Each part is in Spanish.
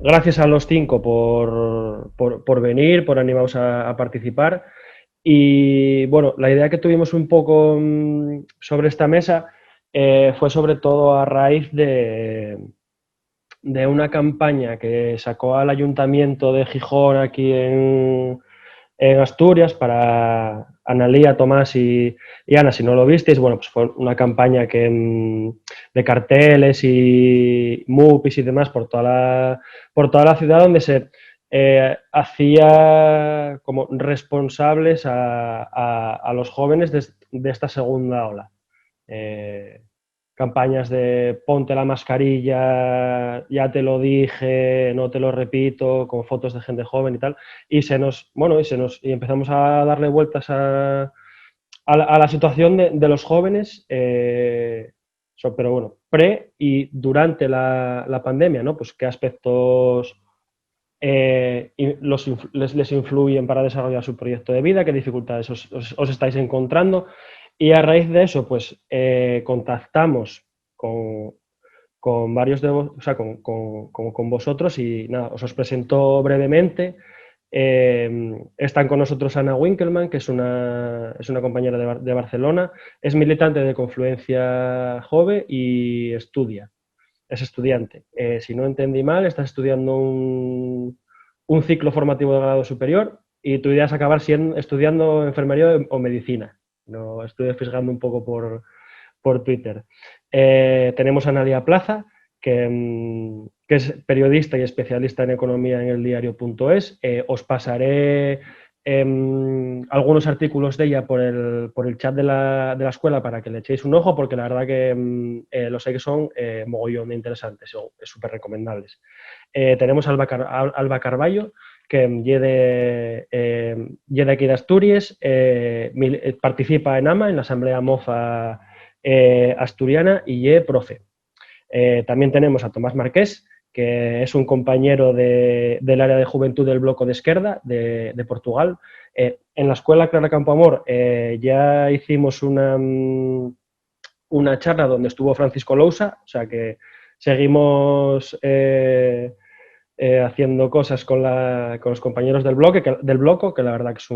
gracias a los cinco por venir, por animaros a participar. Y bueno, la idea que tuvimos un poco sobre esta mesa fue sobre todo a raíz de una campaña que sacó al Ayuntamiento de Gijón aquí en Asturias para Analía, Tomás y Ana. Si no lo visteis, bueno, pues fue una campaña de carteles y MUPIs y demás por toda la ciudad donde se hacía como responsables a los jóvenes de esta segunda ola. Eh, Campañas de ponte la mascarilla, ya te lo dije, no te lo repito, con fotos de gente joven y tal, y y empezamos a darle vueltas a la situación de los jóvenes, pero bueno, pre y durante la pandemia, ¿no? Pues qué aspectos les influyen para desarrollar su proyecto de vida, qué dificultades os estáis encontrando. Y a raíz de eso, pues contactamos con, con varios de vos, o sea, con vosotros y nada, os presento brevemente. Están con nosotros Ana Winkelmann, que es una compañera de Barcelona, es militante de Confluencia Jove y es estudiante. Si no entendí mal, estás estudiando un ciclo formativo de grado superior y tu idea es acabar estudiando enfermería o medicina. No estuve fisgando un poco por Twitter. Tenemos a Nadia Plaza, que es periodista y especialista en economía en el diario.es. Os pasaré algunos artículos de ella por el chat de la escuela para que le echéis un ojo, porque la verdad que lo sé que son mogollón de interesantes, súper recomendables. Tenemos a Alba Carballo, que de aquí de Asturias, participa en AMA, en la Asamblea Moza Asturiana, y profe. También tenemos a Tomás Marqués, que es un compañero del área de juventud del Bloco de Esquerda de Portugal. En la escuela Clara Campoamor ya hicimos una charla donde estuvo Francisco Lousa, o sea que seguimos haciendo cosas con los compañeros del bloco, que la verdad que es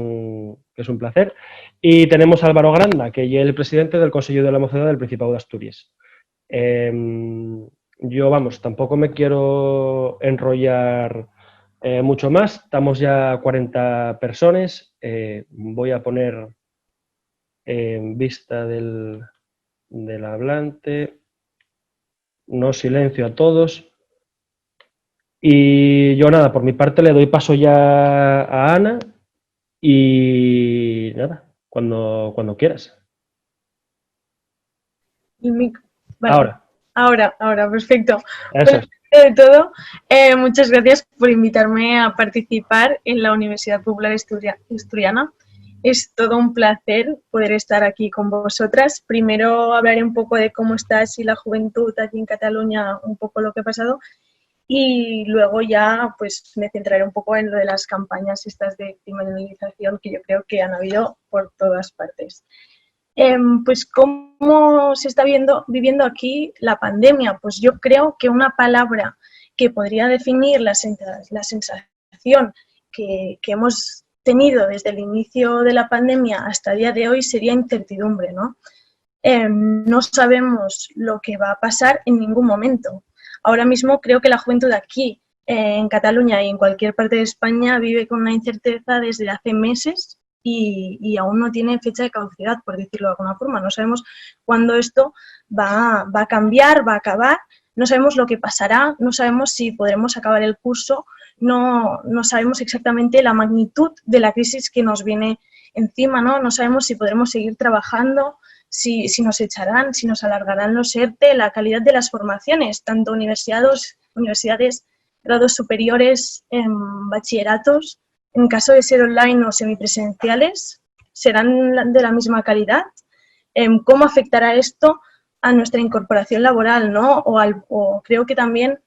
un placer. Y tenemos a Álvaro Granda, que es el presidente del Consejo de la Mocedad del Principado de Asturias. Eh, yo, vamos, tampoco me quiero enrollar mucho más. Estamos ya 40 personas. Voy a poner en vista del hablante. No silencio a todos. Y yo nada, por mi parte le doy paso ya a Ana y nada, cuando quieras. El Vale, Ahora, ahora, perfecto. eso Bueno, es. primero de todo, muchas gracias por invitarme a participar en la Universidad Popular Asturiana. Es todo un placer poder estar aquí con vosotras. Primero hablaré un poco de cómo está así la juventud aquí en Cataluña, un poco lo que ha pasado, y luego ya pues me centraré un poco en lo de las campañas estas de criminalización que yo creo que han habido por todas partes. Pues cómo se está viviendo aquí la pandemia. Pues yo creo que una palabra que podría definir la sensación que hemos tenido desde el inicio de la pandemia hasta el día de hoy sería incertidumbre, ¿no? No sabemos lo que va a pasar en ningún momento. Ahora mismo creo que la juventud aquí, en Cataluña y en cualquier parte de España, vive con una incerteza desde hace meses y aún no tiene fecha de caducidad, por decirlo de alguna forma. No sabemos cuándo esto va a cambiar, va a acabar, no sabemos lo que pasará, no sabemos si podremos acabar el curso, no sabemos exactamente la magnitud de la crisis que nos viene encima, ¿no? No sabemos si podremos seguir trabajando, si nos echarán, si nos alargarán los ERTE, la calidad de las formaciones, tanto universidades, grados superiores, bachilleratos, en caso de ser online o semipresenciales, serán de la misma calidad. ¿Cómo afectará esto a nuestra incorporación laboral, ¿no? O creo que también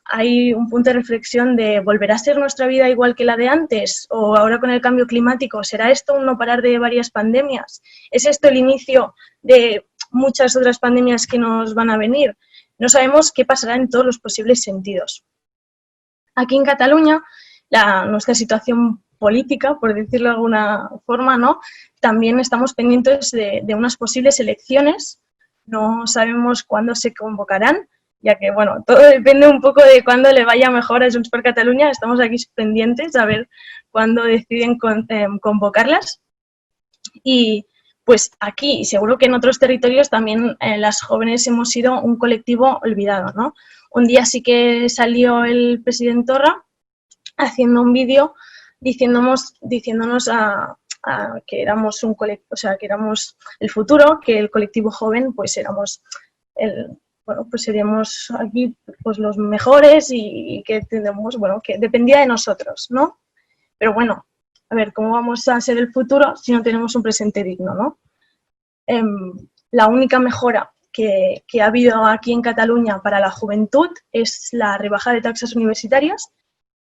hay un punto de reflexión de ¿volverá a ser nuestra vida igual que la de antes? ¿O ahora con el cambio climático será esto un no parar de varias pandemias? ¿Es esto el inicio de muchas otras pandemias que nos van a venir? No sabemos qué pasará en todos los posibles sentidos. Aquí en Cataluña, nuestra situación política, por decirlo de alguna forma, ¿no? También estamos pendientes de unas posibles elecciones. No sabemos cuándo se convocarán, ya que, bueno, todo depende un poco de cuándo le vaya mejor a Junts per Catalunya. Estamos aquí pendientes a ver cuándo deciden convocarlas. Y pues aquí, y seguro que en otros territorios también las jóvenes hemos sido un colectivo olvidado, ¿no? Un día sí que salió el presidente Torra haciendo un vídeo diciéndonos que éramos un colectivo, o sea, que éramos el futuro, que el colectivo joven, pues éramos pues seríamos aquí pues los mejores y que tenemos, bueno, que dependía de nosotros, ¿no? Pero bueno, a ver, ¿cómo vamos a ser el futuro si no tenemos un presente digno, ¿no? La única mejora que ha habido aquí en Cataluña para la juventud es la rebaja de taxas universitarias,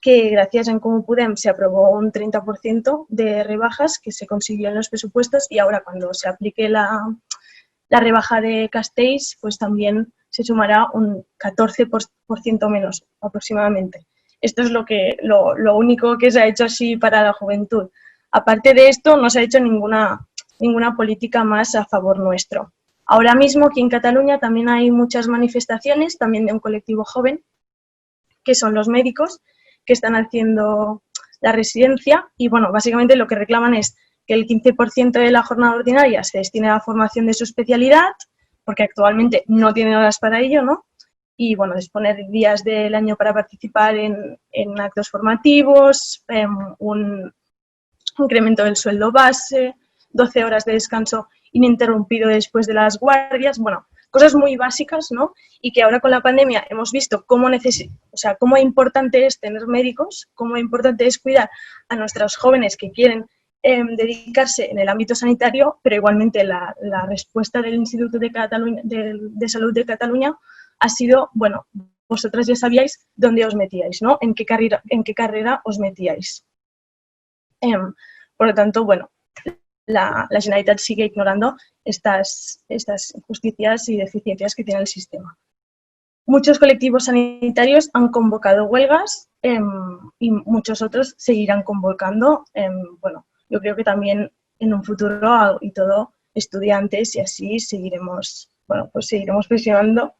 que gracias a En Comú Podem se aprobó un 30% de rebajas que se consiguió en los presupuestos, y ahora cuando se aplique la rebaja de Castells, pues también se sumará un 14% menos aproximadamente. Esto es lo único que se ha hecho así para la juventud. Aparte de esto, no se ha hecho ninguna política más a favor nuestro. Ahora mismo aquí en Cataluña también hay muchas manifestaciones, también de un colectivo joven, que son los médicos, que están haciendo la residencia, y bueno, básicamente lo que reclaman es que el 15% de la jornada ordinaria se destine a la formación de su especialidad, porque actualmente no tienen horas para ello, ¿no? Y bueno, disponer días del año para participar en actos formativos, un incremento del sueldo base, 12 horas de descanso ininterrumpido después de las guardias, bueno, cosas muy básicas, ¿no? Y que ahora con la pandemia hemos visto cómo importante es tener médicos, cómo importante es cuidar a nuestros jóvenes que quieren dedicarse en el ámbito sanitario, pero igualmente la respuesta del Instituto de Salud de Cataluña ha sido, bueno, vosotras ya sabíais dónde os metíais, ¿no? En qué carrera os metíais. Por lo tanto, bueno, la Generalitat sigue ignorando estas injusticias y deficiencias que tiene el sistema. Muchos colectivos sanitarios han convocado huelgas y muchos otros seguirán convocando. Bueno, yo creo que también en un futuro y todo, estudiantes, y así seguiremos, bueno, pues seguiremos presionando,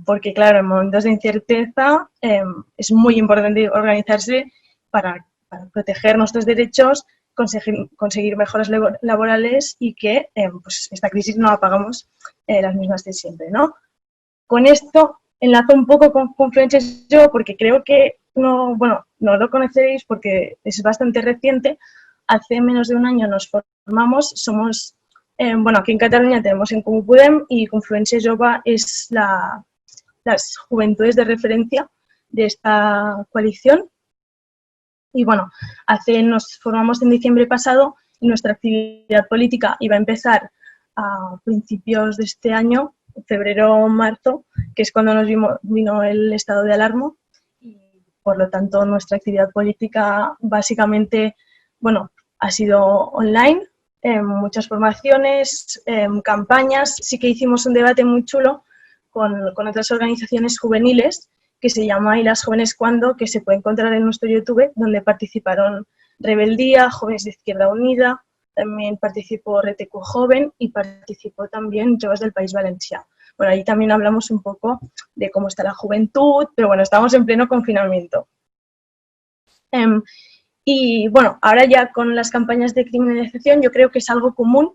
porque claro, en momentos de incerteza es muy importante organizarse para proteger nuestros derechos, conseguir mejoras laborales y que pues esta crisis no apagamos las mismas de siempre, ¿no? Con esto enlazo un poco con Confluencias Yo, porque creo que no lo conoceréis porque es bastante reciente. Hace menos de un año nos formamos, somos, aquí en Cataluña tenemos En Comú Podem y Confluencias Jove es las juventudes de referencia de esta coalición. Y bueno, nos formamos en diciembre pasado y nuestra actividad política iba a empezar a principios de este año, febrero o marzo, que es cuando nos vino el estado de alarma, y por lo tanto nuestra actividad política básicamente, bueno, ha sido online, muchas formaciones, campañas. Sí que hicimos un debate muy chulo con otras organizaciones juveniles que se llama ¿Y las jóvenes cuándo?, que se puede encontrar en nuestro YouTube, donde participaron Rebeldía, Jóvenes de Izquierda Unida, también participó RTQ Joven y participó también Joves del País Valencià. Bueno, ahí también hablamos un poco de cómo está la juventud, pero bueno, estamos en pleno confinamiento. Y bueno, ahora ya con las campañas de criminalización yo creo que es algo común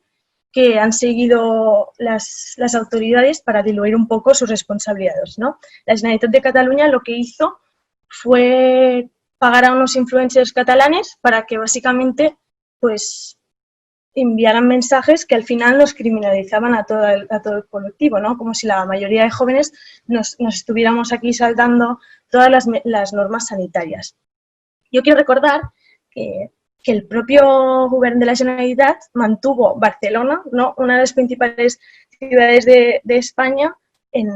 que han seguido las autoridades para diluir un poco sus responsabilidades, ¿no? La Generalitat de Cataluña lo que hizo fue pagar a unos influencers catalanes para que básicamente pues enviaran mensajes que al final nos criminalizaban a todo el colectivo, ¿no? Como si la mayoría de jóvenes nos estuviéramos aquí saltando todas las normas sanitarias. Yo quiero recordar que el propio gobierno de la Generalitat mantuvo Barcelona, ¿no?, una de las principales ciudades de España, en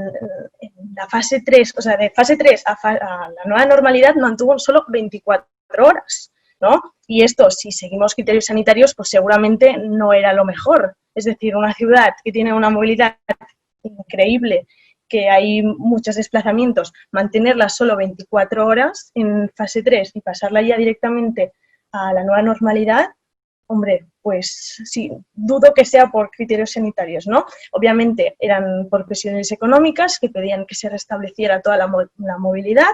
la fase 3, o sea, de fase 3 a la nueva normalidad mantuvo solo 24 horas, ¿no? Y esto, si seguimos criterios sanitarios, pues seguramente no era lo mejor. Es decir, una ciudad que tiene una movilidad increíble, que hay muchos desplazamientos, mantenerla solo 24 horas en fase 3 y pasarla ya directamente a la nueva normalidad, hombre, pues sí, dudo que sea por criterios sanitarios, ¿no? Obviamente eran por presiones económicas que pedían que se restableciera toda la movilidad,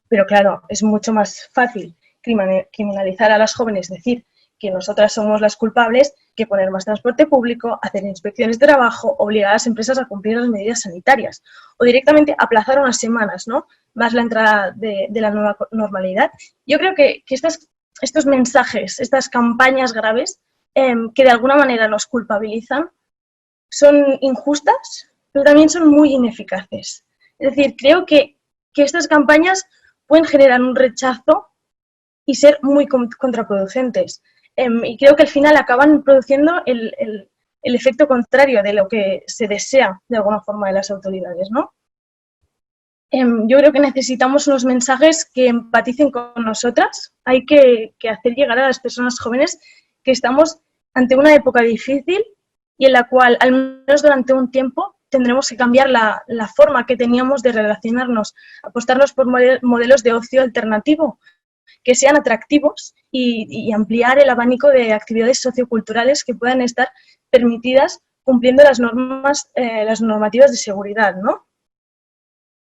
pero claro, es mucho más fácil criminalizar a las jóvenes, decir que nosotras somos las culpables, que poner más transporte público, hacer inspecciones de trabajo, obligar a las empresas a cumplir las medidas sanitarias o directamente aplazar unas semanas, ¿no?, más la entrada de la nueva normalidad. Yo creo que estos mensajes, estas campañas graves que de alguna manera nos culpabilizan, son injustas, pero también son muy ineficaces. Es decir, creo que estas campañas pueden generar un rechazo y ser muy contraproducentes. Y creo que al final acaban produciendo el efecto contrario de lo que se desea de alguna forma de las autoridades, ¿no? Yo creo que necesitamos unos mensajes que empaticen con nosotras. Hay que hacer llegar a las personas jóvenes que estamos ante una época difícil y en la cual, al menos durante un tiempo, tendremos que cambiar la forma que teníamos de relacionarnos, apostarnos por modelos de ocio alternativo que sean atractivos y ampliar el abanico de actividades socioculturales que puedan estar permitidas cumpliendo las normativas de seguridad, ¿no?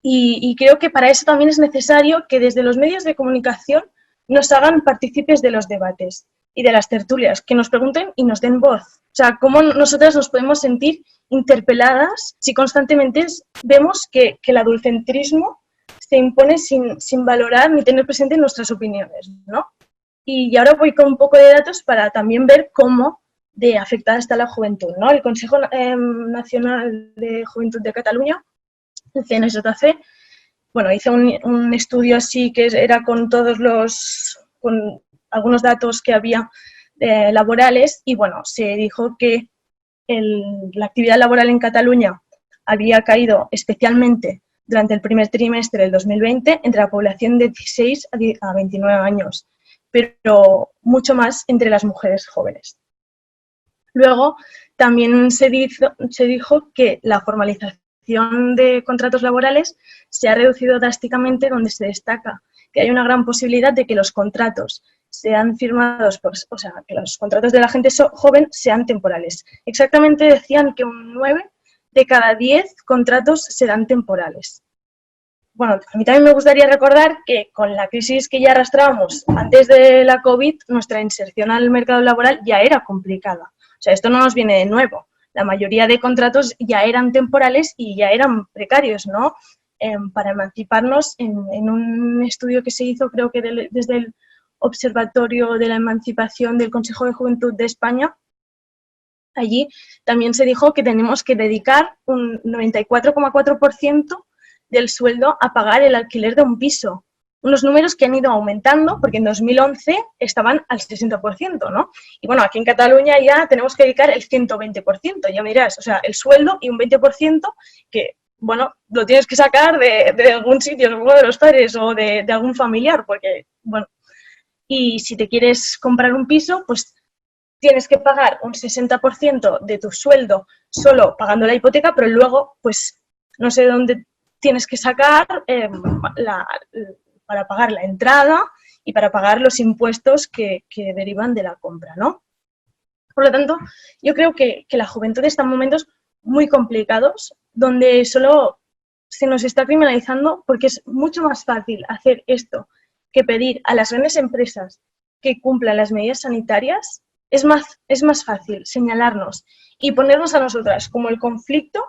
Y creo que para eso también es necesario que desde los medios de comunicación nos hagan partícipes de los debates y de las tertulias, que nos pregunten y nos den voz. O sea, cómo nosotras nos podemos sentir interpeladas si constantemente vemos que el adultcentrismo se impone sin valorar ni tener presente nuestras opiniones, ¿no? Y ahora voy con un poco de datos para también ver cómo de afectada está la juventud, ¿no? El Consejo Nacional de Juventud de Cataluña, el CNJC, bueno, hizo un estudio así que era con con algunos datos que había laborales y bueno, se dijo que la actividad laboral en Cataluña había caído especialmente durante el primer trimestre del 2020 entre la población de 16 a 29 años, pero mucho más entre las mujeres jóvenes. Luego, también se dijo que la formalización de contratos laborales se ha reducido drásticamente, donde se destaca que hay una gran posibilidad de que los contratos sean firmados, o sea, que los contratos de la gente joven sean temporales. Exactamente decían que un 9 de cada 10 contratos serán temporales. Bueno, a mí también me gustaría recordar que con la crisis que ya arrastrábamos antes de la COVID, nuestra inserción al mercado laboral ya era complicada. O sea, esto no nos viene de nuevo. La mayoría de contratos ya eran temporales y ya eran precarios, ¿no? Para emanciparnos, en un estudio que se hizo, creo que desde el Observatorio de la Emancipación del Consejo de Juventud de España, allí también se dijo que tenemos que dedicar un 94,4% del sueldo a pagar el alquiler de un piso. Unos números que han ido aumentando, porque en 2011 estaban al 60%, ¿no? Y bueno, aquí en Cataluña ya tenemos que dedicar el 120%, ya mirás, o sea, el sueldo y un 20% que, bueno, lo tienes que sacar de algún sitio, supongo de los padres o de algún familiar, porque, bueno, y si te quieres comprar un piso, pues tienes que pagar un 60% de tu sueldo solo pagando la hipoteca, pero luego, pues, no sé de dónde tienes que sacar para pagar la entrada y para pagar los impuestos que derivan de la compra, ¿no? Por lo tanto, yo creo que la juventud está en momentos muy complicados, donde solo se nos está criminalizando porque es mucho más fácil hacer esto que pedir a las grandes empresas que cumplan las medidas sanitarias. Es más fácil señalarnos y ponernos a nosotras como el conflicto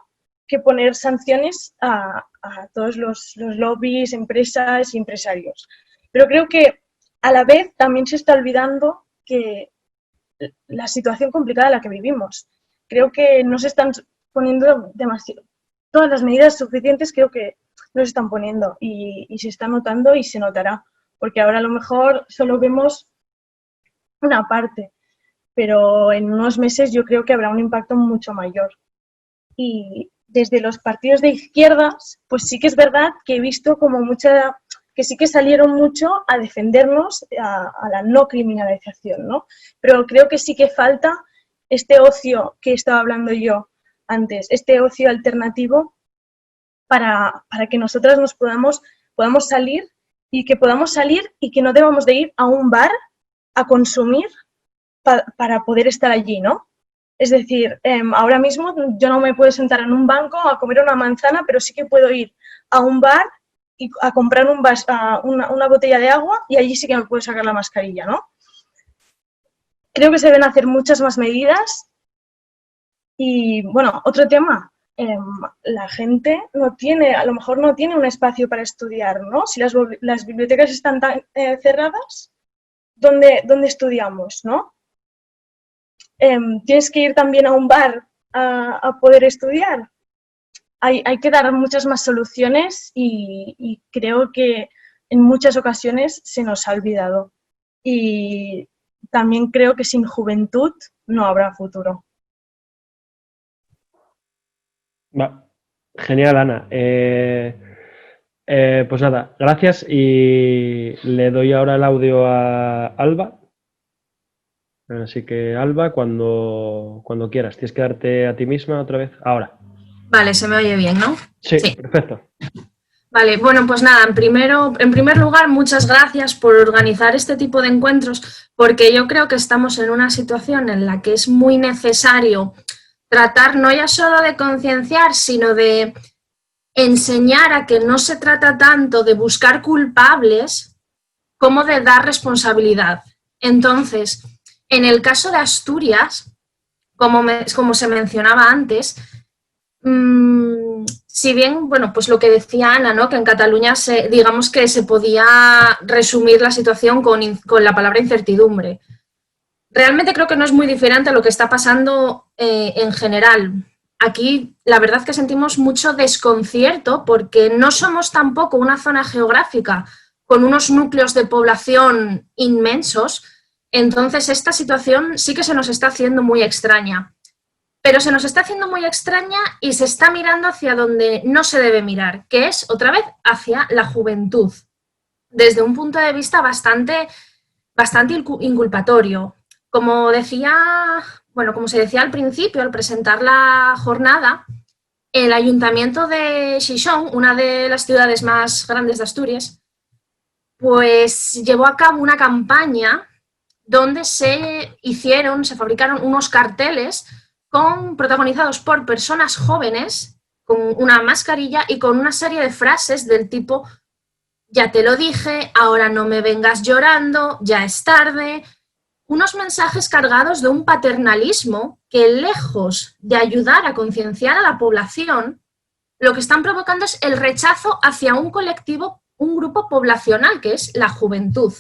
que poner sanciones a todos los lobbies, empresas y empresarios. Pero creo que a la vez también se está olvidando que la situación complicada en la que vivimos. Creo que no se están poniendo demasiado. Todas las medidas suficientes creo que no se están poniendo y se está notando y se notará. Porque ahora a lo mejor solo vemos una parte, pero en unos meses yo creo que habrá un impacto mucho mayor. Y desde los partidos de izquierdas, pues sí que es verdad que he visto como que sí que salieron mucho a defendernos a la no criminalización, ¿no? Pero creo que sí que falta este ocio que estaba hablando yo, antes, este ocio alternativo para que nosotras nos podamos salir y que no debamos de ir a un bar a consumir para poder estar allí, ¿no? Es decir, ahora mismo yo no me puedo sentar en un banco a comer una manzana, pero sí que puedo ir a un bar y a comprar una botella de agua y allí sí que me puedo sacar la mascarilla, ¿no? Creo que se deben hacer muchas más medidas y, bueno, otro tema, la gente a lo mejor no tiene un espacio para estudiar, ¿no? Si las bibliotecas están cerradas, ¿dónde estudiamos, no? Tienes que ir también a un bar a poder estudiar. Hay que dar muchas más soluciones y creo que en muchas ocasiones se nos ha olvidado. Y también creo que sin juventud no habrá futuro. Genial, Ana. Pues nada, gracias y le doy ahora el audio a Alba. Así que, Alba, cuando quieras, tienes que darte a ti misma otra vez. Ahora. Vale, se me oye bien, ¿no? Sí, perfecto. Vale, bueno, pues nada, en primer lugar, muchas gracias por organizar este tipo de encuentros, porque yo creo que estamos en una situación en la que es muy necesario tratar no ya solo de concienciar, sino de enseñar a que no se trata tanto de buscar culpables como de dar responsabilidad. Entonces, en el caso de Asturias, como se mencionaba antes, si bien, bueno, pues lo que decía Ana, ¿no? Que en Cataluña digamos que se podía resumir la situación con la palabra incertidumbre. Realmente creo que no es muy diferente a lo que está pasando en general. Aquí la verdad es que sentimos mucho desconcierto porque no somos tampoco una zona geográfica con unos núcleos de población inmensos, entonces esta situación sí que se nos está haciendo muy extraña. Pero se nos está haciendo muy extraña y se está mirando hacia donde no se debe mirar, que es, otra vez, hacia la juventud, desde un punto de vista bastante inculpatorio. Como se decía al principio, al presentar la jornada, el Ayuntamiento de Xixón, una de las ciudades más grandes de Asturias, pues llevó a cabo una campaña donde se fabricaron unos carteles protagonizados por personas jóvenes con una mascarilla y con una serie de frases del tipo ya te lo dije, ahora no me vengas llorando, ya es tarde. Unos mensajes cargados de un paternalismo que, lejos de ayudar a concienciar a la población, lo que están provocando es el rechazo hacia un colectivo, un grupo poblacional, que es la juventud.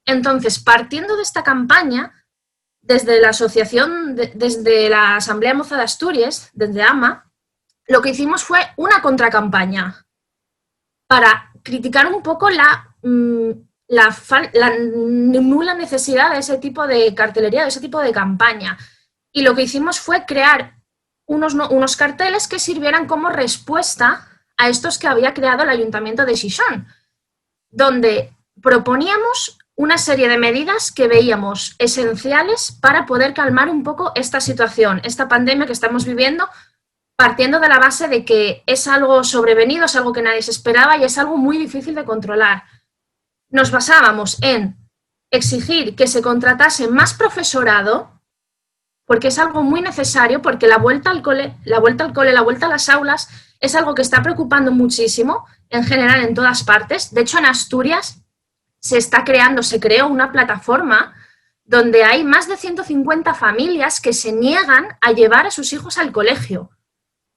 Entonces, partiendo de esta campaña, desde la asociación, desde la Asamblea Moza de Asturias, desde AMA, lo que hicimos fue una contracampaña para criticar un poco la nula necesidad de ese tipo de cartelería, de ese tipo de campaña. Y lo que hicimos fue crear unos carteles que sirvieran como respuesta a estos que había creado el Ayuntamiento de Xixón, donde proponíamos una serie de medidas que veíamos esenciales para poder calmar un poco esta situación, esta pandemia que estamos viviendo, partiendo de la base de que es algo sobrevenido, es algo que nadie se esperaba y es algo muy difícil de controlar. Nos basábamos en exigir que se contratase más profesorado, porque es algo muy necesario, porque la vuelta al cole, la vuelta a las aulas, es algo que está preocupando muchísimo, en general en todas partes. De hecho, en Asturias se creó una plataforma donde hay más de 150 familias que se niegan a llevar a sus hijos al colegio.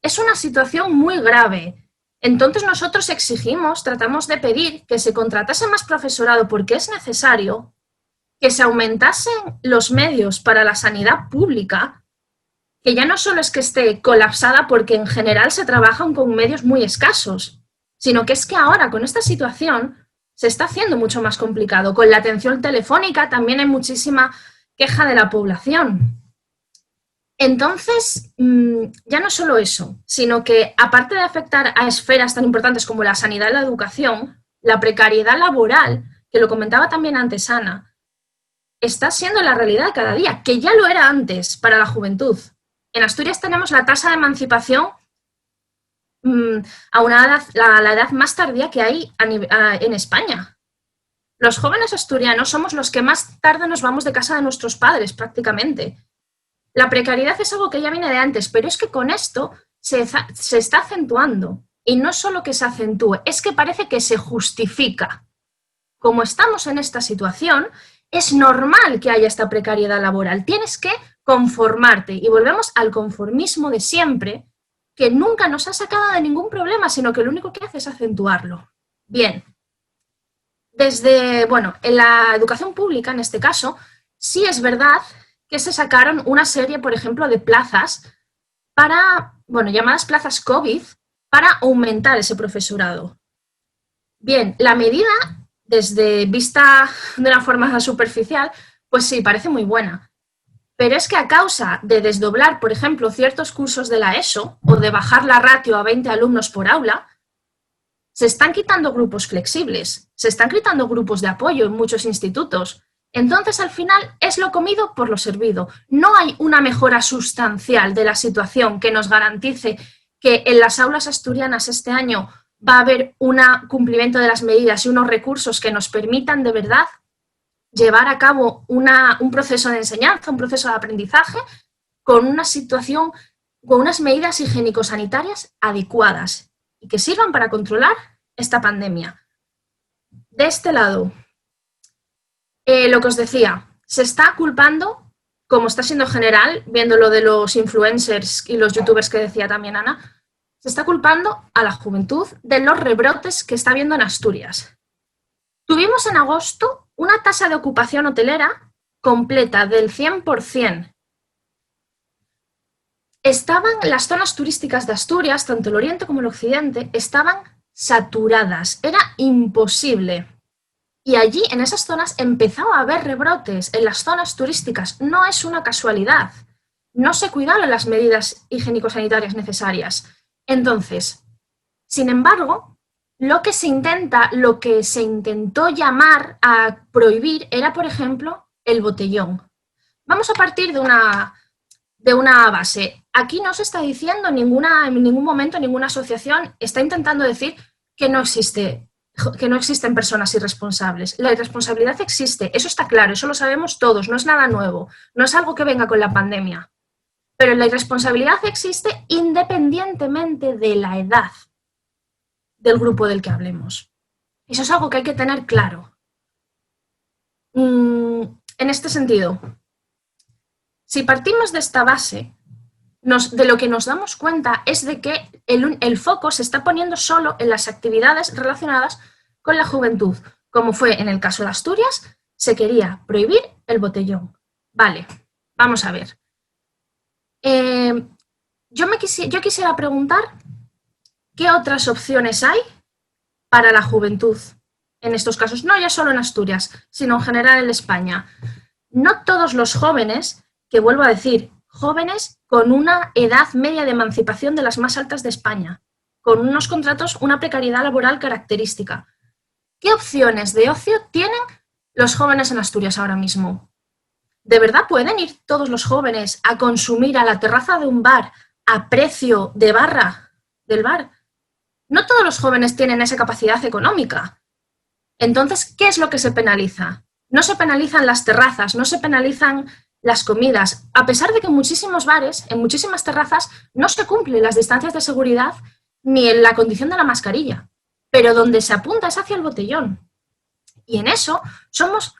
Es una situación muy grave. Entonces nosotros tratamos de pedir que se contratase más profesorado porque es necesario, que se aumentasen los medios para la sanidad pública, que ya no solo es que esté colapsada porque en general se trabajan con medios muy escasos, sino que es que ahora con esta situación se está haciendo mucho más complicado. Con la atención telefónica también hay muchísima queja de la población. Entonces, ya no solo eso, sino que aparte de afectar a esferas tan importantes como la sanidad y la educación, la precariedad laboral, que lo comentaba también antes Ana, está siendo la realidad cada día, que ya lo era antes para la juventud, En Asturias tenemos la tasa de emancipación a la edad más tardía que hay en España. Los jóvenes asturianos somos los que más tarde nos vamos de casa de nuestros padres, prácticamente. La precariedad es algo que ya viene de antes, pero es que con esto se está acentuando. Y no solo que se acentúe, es que parece que se justifica. Como estamos en esta situación, es normal que haya esta precariedad laboral. Tienes que conformarte. Y volvemos al conformismo de siempre, que nunca nos ha sacado de ningún problema, sino que lo único que hace es acentuarlo. Bien. En la educación pública, en este caso, sí es verdad que se sacaron una serie, por ejemplo, de plazas llamadas plazas COVID, para aumentar ese profesorado. Bien, la medida, vista de una forma superficial, pues sí, parece muy buena. Pero es que a causa de desdoblar, por ejemplo, ciertos cursos de la ESO o de bajar la ratio a 20 alumnos por aula, se están quitando grupos flexibles, se están quitando grupos de apoyo en muchos institutos. Entonces, al final, es lo comido por lo servido. No hay una mejora sustancial de la situación que nos garantice que en las aulas asturianas este año va a haber un cumplimiento de las medidas y unos recursos que nos permitan de verdad llevar a cabo un proceso de enseñanza, un proceso de aprendizaje con una situación, con unas medidas higiénico-sanitarias adecuadas y que sirvan para controlar esta pandemia. De este lado, lo que os decía, se está culpando, como está siendo general, viendo lo de los influencers y los youtubers que decía también Ana, se está culpando a la juventud de los rebrotes que está habiendo en Asturias. Tuvimos en agosto una tasa de ocupación hotelera completa del 100%. Las zonas turísticas de Asturias, tanto el oriente como el occidente, estaban saturadas. Era imposible. Y allí, en esas zonas, empezaba a haber rebrotes en las zonas turísticas. No es una casualidad. No se cuidaron las medidas higiénico-sanitarias necesarias. Entonces, sin embargo, lo que se intentó llamar a prohibir era, por ejemplo, el botellón. Vamos a partir de una base. Aquí no se está diciendo en ningún momento, ninguna asociación está intentando decir que no existen personas irresponsables. La irresponsabilidad existe, eso está claro, eso lo sabemos todos, no es nada nuevo, no es algo que venga con la pandemia. Pero la irresponsabilidad existe independientemente de la edad del grupo del que hablemos. Eso es algo que hay que tener claro. En este sentido, si partimos de esta base, de lo que nos damos cuenta es de que el foco se está poniendo solo en las actividades relacionadas con la juventud. Como fue en el caso de Asturias, se quería prohibir el botellón. Vale, vamos a ver. Yo quisiera preguntar qué otras opciones hay para la juventud en estos casos, no ya solo en Asturias, sino en general en España. No todos los jóvenes, que vuelvo a decir, jóvenes con una edad media de emancipación de las más altas de España, con unos contratos, una precariedad laboral característica. ¿Qué opciones de ocio tienen los jóvenes en Asturias ahora mismo? ¿De verdad pueden ir todos los jóvenes a consumir a la terraza de un bar a precio de barra del bar? No todos los jóvenes tienen esa capacidad económica. Entonces, ¿qué es lo que se penaliza? No se penalizan las terrazas, no se penalizan las comidas, a pesar de que en muchísimos bares, en muchísimas terrazas, no se cumplen las distancias de seguridad ni en la condición de la mascarilla, pero donde se apunta es hacia el botellón. Y en eso somos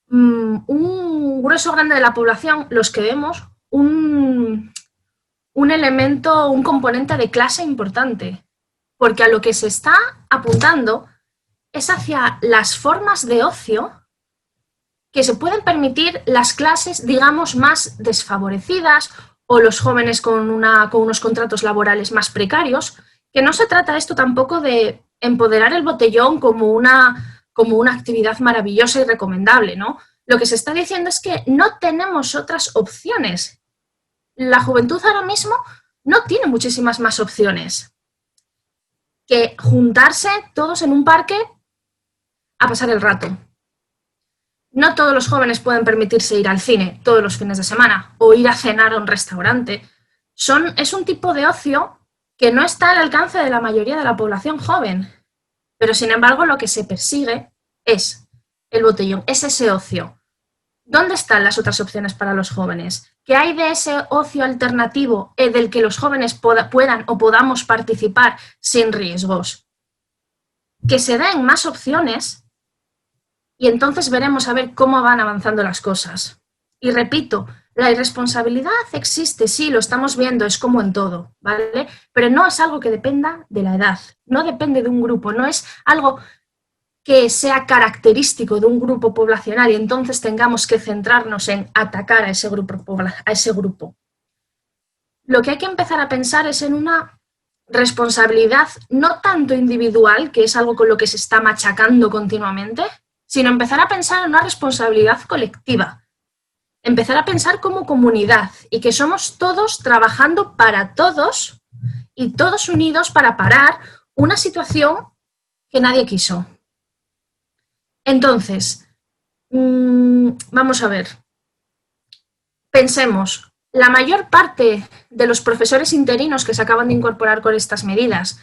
un grueso grande de la población los que vemos un elemento, un componente de clase importante, porque a lo que se está apuntando es hacia las formas de ocio que se pueden permitir las clases, digamos, más desfavorecidas o los jóvenes con unos contratos laborales más precarios, que no se trata esto tampoco de empoderar el botellón como una actividad maravillosa y recomendable, ¿no? Lo que se está diciendo es que no tenemos otras opciones. La juventud ahora mismo no tiene muchísimas más opciones que juntarse todos en un parque a pasar el rato. No todos los jóvenes pueden permitirse ir al cine todos los fines de semana o ir a cenar a un restaurante. Es un tipo de ocio que no está al alcance de la mayoría de la población joven, pero sin embargo lo que se persigue es el botellón, es ese ocio. ¿Dónde están las otras opciones para los jóvenes? ¿Qué hay de ese ocio alternativo del que los jóvenes puedan o podamos participar sin riesgos? Que se den más opciones y entonces veremos a ver cómo van avanzando las cosas. Y repito, la irresponsabilidad existe, sí, lo estamos viendo, es como en todo, ¿vale? Pero no es algo que dependa de la edad, no depende de un grupo, no es algo que sea característico de un grupo poblacional y entonces tengamos que centrarnos en atacar a ese grupo. Lo que hay que empezar a pensar es en una responsabilidad no tanto individual, que es algo con lo que se está machacando continuamente, sino empezar a pensar en una responsabilidad colectiva. Empezar a pensar como comunidad y que somos todos trabajando para todos y todos unidos para parar una situación que nadie quiso. Entonces, vamos a ver. Pensemos, la mayor parte de los profesores interinos que se acaban de incorporar con estas medidas,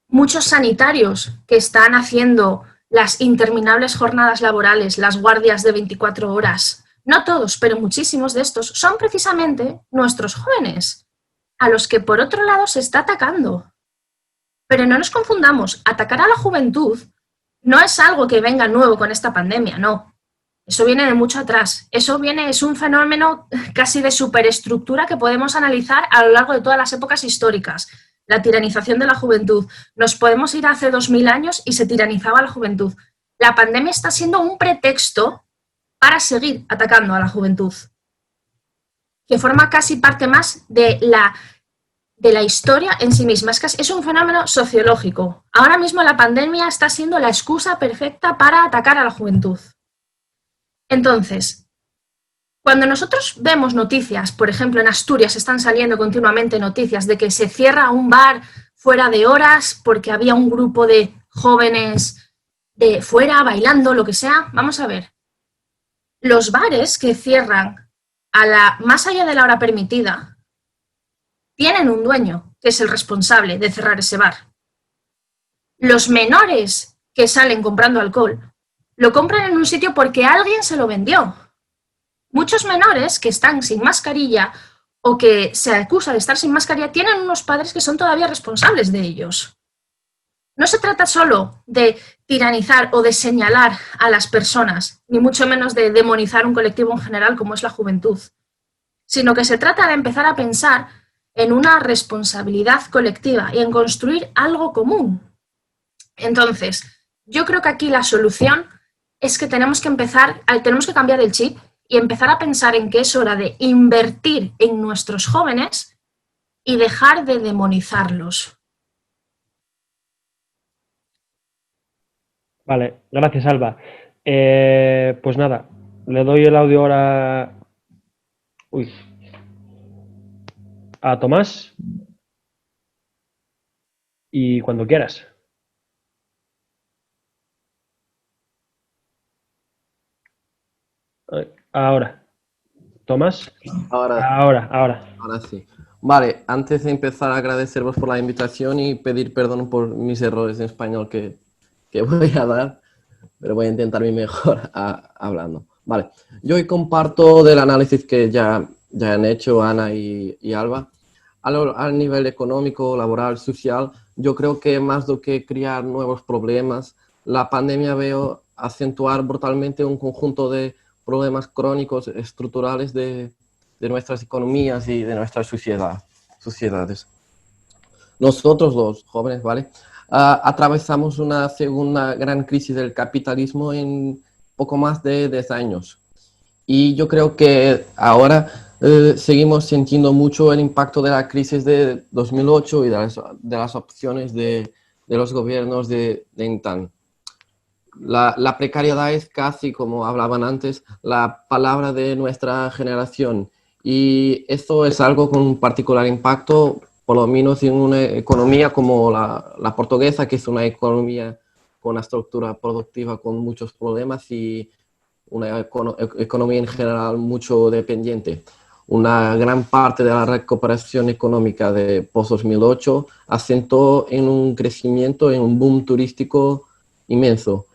muchos sanitarios que están haciendo las interminables jornadas laborales, las guardias de 24 horas, no todos, pero muchísimos de estos, son precisamente nuestros jóvenes, a los que por otro lado se está atacando. Pero no nos confundamos, atacar a la juventud no es algo que venga nuevo con esta pandemia, no. Eso viene de mucho atrás. Es un fenómeno casi de superestructura que podemos analizar a lo largo de todas las épocas históricas. La tiranización de la juventud. Nos podemos ir hace 2000 años y se tiranizaba a la juventud. La pandemia está siendo un pretexto para seguir atacando a la juventud, que forma casi parte más de la historia en sí misma. Es un fenómeno sociológico. Ahora mismo la pandemia está siendo la excusa perfecta para atacar a la juventud. Entonces, cuando nosotros vemos noticias, por ejemplo en Asturias están saliendo continuamente noticias de que se cierra un bar fuera de horas porque había un grupo de jóvenes de fuera bailando, lo que sea, vamos a ver. Los bares que cierran más allá de la hora permitida tienen un dueño, que es el responsable de cerrar ese bar. Los menores que salen comprando alcohol lo compran en un sitio porque alguien se lo vendió. Muchos menores que están sin mascarilla o que se acusa de estar sin mascarilla tienen unos padres que son todavía responsables de ellos. No se trata solo de tiranizar o de señalar a las personas, ni mucho menos de demonizar un colectivo en general como es la juventud, sino que se trata de empezar a pensar en una responsabilidad colectiva y en construir algo común. Entonces, yo creo que aquí la solución es que tenemos que cambiar el chip y empezar a pensar en que es hora de invertir en nuestros jóvenes y dejar de demonizarlos. Vale, gracias, Alba. Pues nada, le doy el audio ahora a Tomás y cuando quieras. Ahora. Tomás. Ahora sí. Vale, antes de empezar a agradeceros por la invitación y pedir perdón por mis errores en español que voy a dar, pero voy a intentar mi mejor hablando. Vale, yo hoy comparto del análisis que ya han hecho Ana y Alba. Al nivel económico, laboral, social, yo creo que más do que crear nuevos problemas, la pandemia veo acentuar brutalmente un conjunto de problemas crónicos, estructurales de nuestras economías y de nuestras sociedades. Nosotros los jóvenes, ¿vale? Atravesamos una segunda gran crisis del capitalismo en poco más de 10 años. Y yo creo que ahora seguimos sintiendo mucho el impacto de la crisis de 2008 y de las opciones de los gobiernos de Intan. La precariedad es casi, como hablaban antes, la palabra de nuestra generación. Y esto es algo con un particular impacto, por lo menos en una economía como la portuguesa, que es una economía con una estructura productiva con muchos problemas y una economía en general mucho dependiente. una gran parte de la recuperación económica de post-2008 asentó en un crecimiento, en un boom turístico inmenso.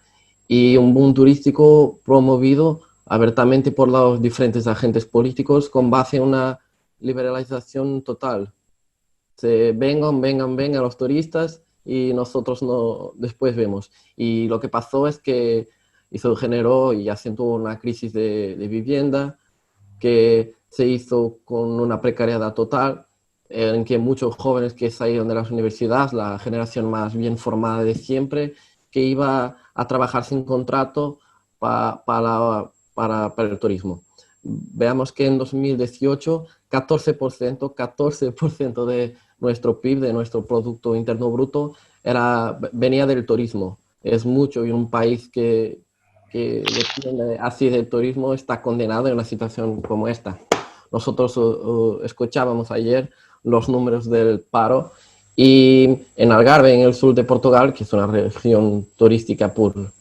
Y un boom turístico promovido abiertamente por los diferentes agentes políticos con base en una liberalización total. Vengan los turistas y nosotros no, después vemos. Y lo que pasó es que eso generó y acentuó una crisis de vivienda que se hizo con una precariedad total, en que muchos jóvenes que salieron de las universidades, la generación más bien formada de siempre, que iba a trabajar sin contrato para el turismo. Veamos que en 2018, 14% de nuestro PIB, de nuestro Producto Interno Bruto, venía del turismo. Es mucho, y un país que depende así del turismo está condenado en una situación como esta. Nosotros escuchábamos ayer los números del paro y en Algarve, en el sur de Portugal, que es una región turística por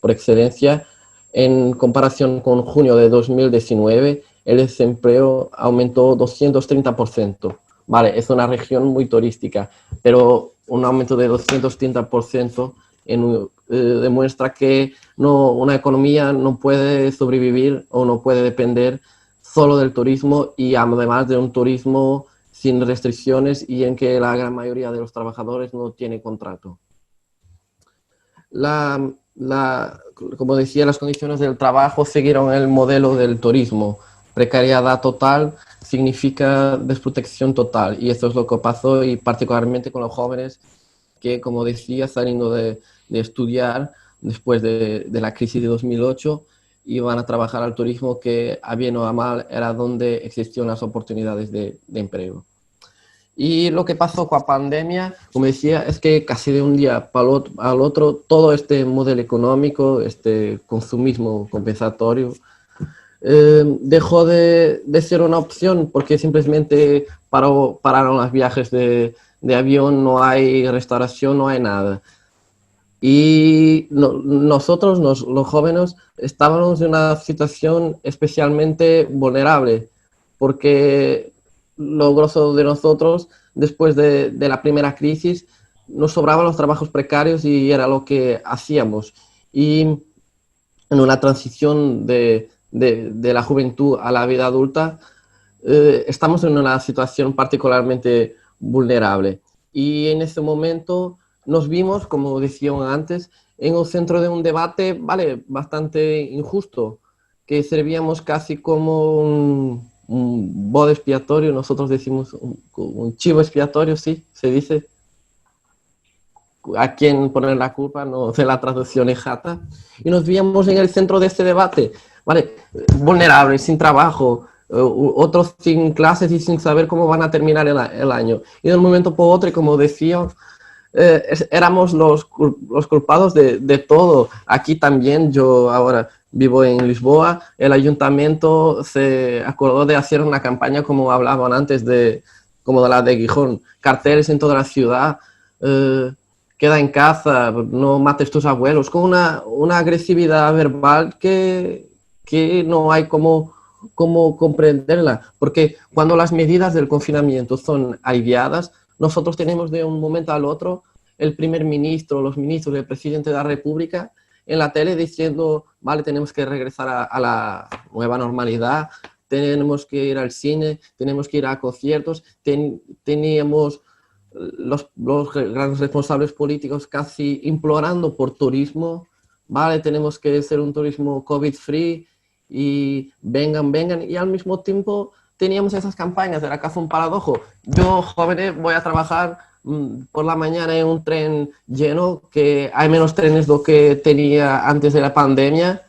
excelencia, en comparación con junio de 2019, el desempleo aumentó 230%. Vale, es una región muy turística, pero un aumento de 230% demuestra que una economía no puede sobrevivir o no puede depender solo del turismo, y además de un turismo sin restricciones y en que la gran mayoría de los trabajadores no tiene contrato. Como decía, las condiciones del trabajo siguieron el modelo del turismo. Precariedad total significa desprotección total, y eso es lo que pasó, y particularmente con los jóvenes que, como decía, saliendo de estudiar después de la crisis de 2008, iban a trabajar al turismo, que a bien o a mal era donde existían las oportunidades de empleo. Y lo que pasó con la pandemia, como decía, es que casi de un día al otro, todo este modelo económico, este consumismo compensatorio, dejó de ser una opción, porque simplemente pararon los viajes de avión, no hay restauración, no hay nada. Y nosotros, los jóvenes, estábamos en una situación especialmente vulnerable, porque lo grosso de nosotros, después de la primera crisis, nos sobraban los trabajos precarios y era lo que hacíamos. Y en una transición de la juventud a la vida adulta, estamos en una situación particularmente vulnerable. Y en ese momento nos vimos, como decían antes, en el centro de un debate, bastante injusto, que servíamos casi como un bode expiatorio. Nosotros decimos un chivo expiatorio, sí, se dice. A quién poner la culpa, no sé la traducción exacta. Y nos veíamos en el centro de este debate, vulnerables, sin trabajo, otros sin clases y sin saber cómo van a terminar el año. Y de un momento por otro, como decía, éramos los culpados de todo. Aquí también, yo ahora vivo en Lisboa, el ayuntamiento se acordó de hacer una campaña, como hablaban antes, como de la de Gijón, carteles en toda la ciudad, queda en casa, no mates tus abuelos, con una agresividad verbal que no hay cómo comprenderla, porque cuando las medidas del confinamiento son aliviadas, nosotros tenemos de un momento al otro el primer ministro, los ministros, el presidente de la República en la tele diciendo, tenemos que regresar a la nueva normalidad, tenemos que ir al cine, tenemos que ir a conciertos, teníamos los grandes responsables políticos casi implorando por turismo, tenemos que ser un turismo COVID-free y vengan, y al mismo tiempo teníamos esas campañas. Era casi un paradojo. Yo, joven, voy a trabajar por la mañana en un tren lleno, que hay menos trenes de lo que tenía antes de la pandemia.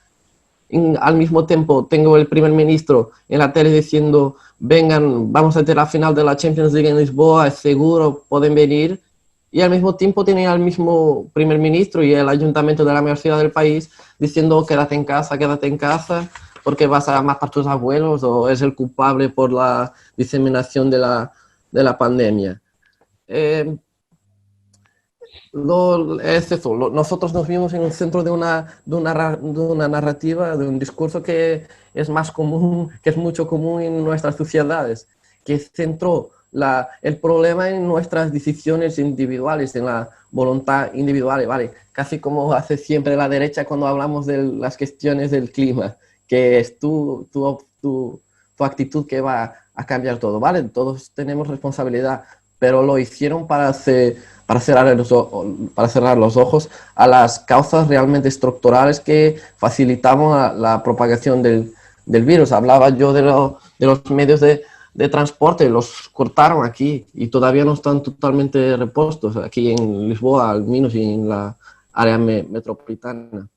Al mismo tiempo tengo el primer ministro en la tele diciendo, vengan, vamos a tener la final de la Champions League en Lisboa, es seguro, pueden venir. Y al mismo tiempo tenía el mismo primer ministro y el ayuntamiento de la mayor ciudad del país diciendo, quédate en casa, porque vas a matar a tus abuelos o es el culpable por la diseminación de la pandemia. Es eso, nosotros nos vimos en el centro de una narrativa, de un discurso que es más común, que es mucho común en nuestras sociedades, que centró el problema en nuestras decisiones individuales, en la voluntad individual, ¿vale? Casi como hace siempre la derecha cuando hablamos de las cuestiones del clima, que es tu actitud que va a cambiar todo, ¿vale? Todos tenemos responsabilidad, pero lo hicieron para cerrar los ojos a las causas realmente estructurales que facilitaban la propagación del virus. Hablaba yo de los medios de transporte, los cortaron aquí y todavía no están totalmente repuestos aquí en Lisboa, al menos y en la área metropolitana.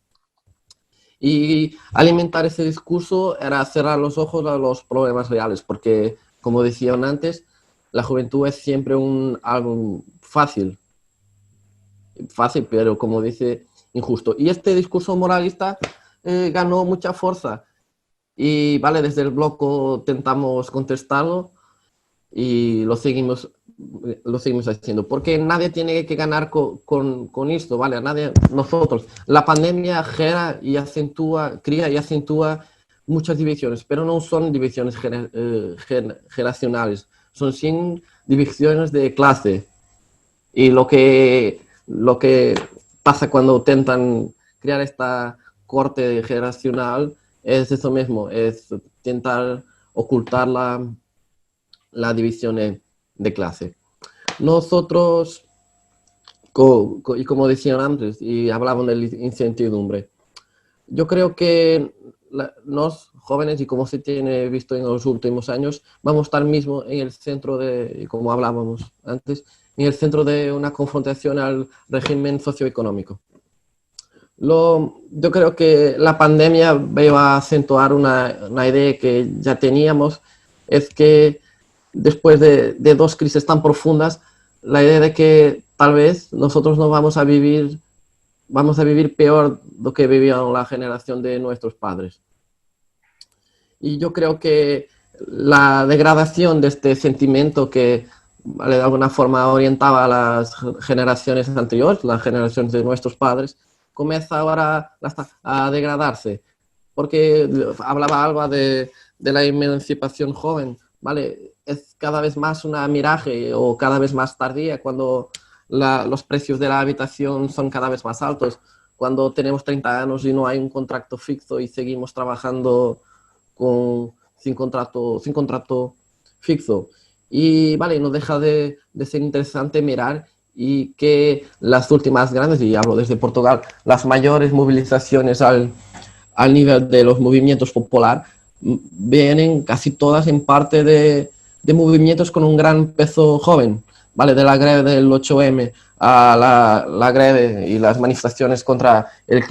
Y alimentar ese discurso era cerrar los ojos a los problemas reales, porque, como decían antes, la juventud es siempre algo fácil, pero como dice, injusto. Y este discurso moralista ganó mucha fuerza. Y vale, desde el bloque tentamos contestarlo y lo seguimos haciendo, porque nadie tiene que ganar con esto, ¿vale? Nadie, nosotros. La pandemia cría y acentúa muchas divisiones, pero no son divisiones generacionales, son sin divisiones de clase. Y lo que pasa cuando intentan crear esta corte generacional es eso mismo, es intentar ocultar la división de clase. Nosotros, y como decían antes, y hablaban de la incertidumbre, yo creo que los jóvenes, y como se tiene visto en los últimos años, vamos a estar mismo en el centro como hablábamos antes, en el centro de una confrontación al régimen socioeconómico. Yo creo que la pandemia va a acentuar una idea que ya teníamos, es que después de dos crisis tan profundas, la idea de que tal vez nosotros no vamos a vivir peor lo que vivían la generación de nuestros padres. Y yo creo que la degradación de este sentimiento que de alguna forma orientaba a las generaciones anteriores, las generaciones de nuestros padres, comienza ahora a degradarse. Porque hablaba Alba de la emancipación joven, ¿vale? Es cada vez más una miraje o cada vez más tardía cuando los precios de la habitación son cada vez más altos, cuando tenemos 30 años y no hay un contrato fijo y seguimos trabajando sin contrato fijo. Y vale, no deja de ser interesante mirar y que las últimas grandes, y hablo desde Portugal, las mayores movilizaciones al nivel de los movimientos populares vienen casi todas en parte de movimientos con un gran peso joven, ¿vale? De la greve del 8M a la greve y las manifestaciones contra el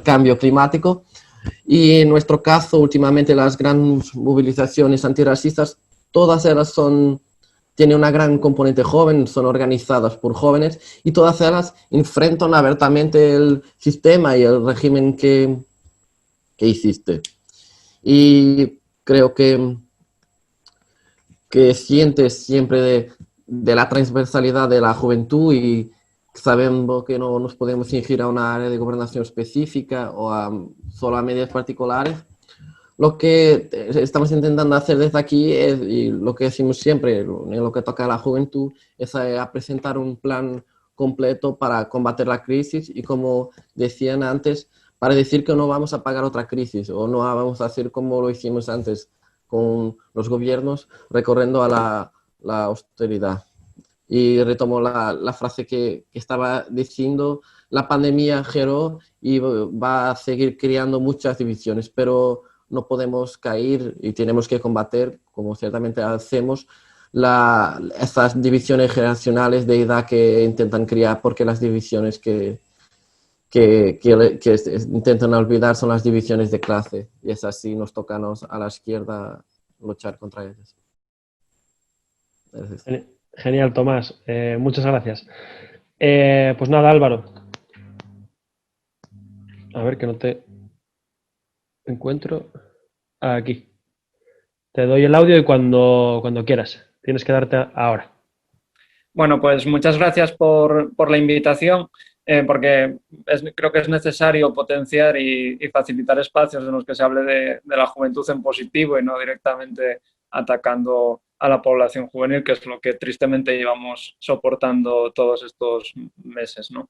cambio climático. Y en nuestro caso, últimamente, las grandes movilizaciones antirracistas, todas ellas tienen una gran componente joven, son organizadas por jóvenes y todas ellas enfrentan abiertamente el sistema y el régimen que hiciste. Y creo que sientes siempre de la transversalidad de la juventud y sabemos que no nos podemos dirigir a una área de gobernación específica o solo a medidas particulares. Lo que estamos intentando hacer desde aquí y lo que decimos siempre, en lo que toca a la juventud, es a presentar un plan completo para combatir la crisis y, como decían antes, para decir que no vamos a pagar otra crisis o no vamos a hacer como lo hicimos antes con los gobiernos recorriendo a la austeridad. Y retomo la frase que estaba diciendo, la pandemia generó y va a seguir creando muchas divisiones, pero no podemos caer y tenemos que combater, como ciertamente hacemos, estas divisiones generacionales de edad que intentan crear, porque las divisiones que intentan olvidar son las divisiones de clase, y es así, nos toca a la izquierda luchar contra ellas. Gracias. Genial, Tomás. Muchas gracias. Pues nada, Álvaro. A ver que no te encuentro. Aquí. Te doy el audio y cuando quieras. Tienes que darte ahora. Bueno, pues muchas gracias por la invitación, porque creo que es necesario potenciar y facilitar espacios en los que se hable de la juventud en positivo y no directamente atacando a la población juvenil, que es lo que tristemente llevamos soportando todos estos meses, ¿no?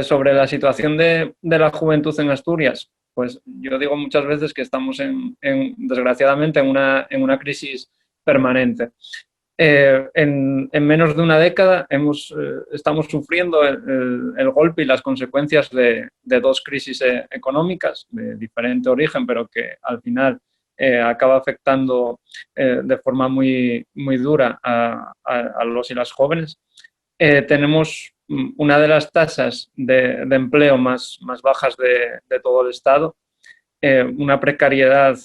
Sobre la situación de la juventud en Asturias, pues yo digo muchas veces que estamos desgraciadamente en una crisis permanente. En menos de una década estamos sufriendo el golpe y las consecuencias de dos crisis económicas de diferente origen, pero que al final acaba afectando de forma muy, muy dura a los y las jóvenes. Tenemos una de las tasas de empleo más bajas de todo el Estado, una precariedad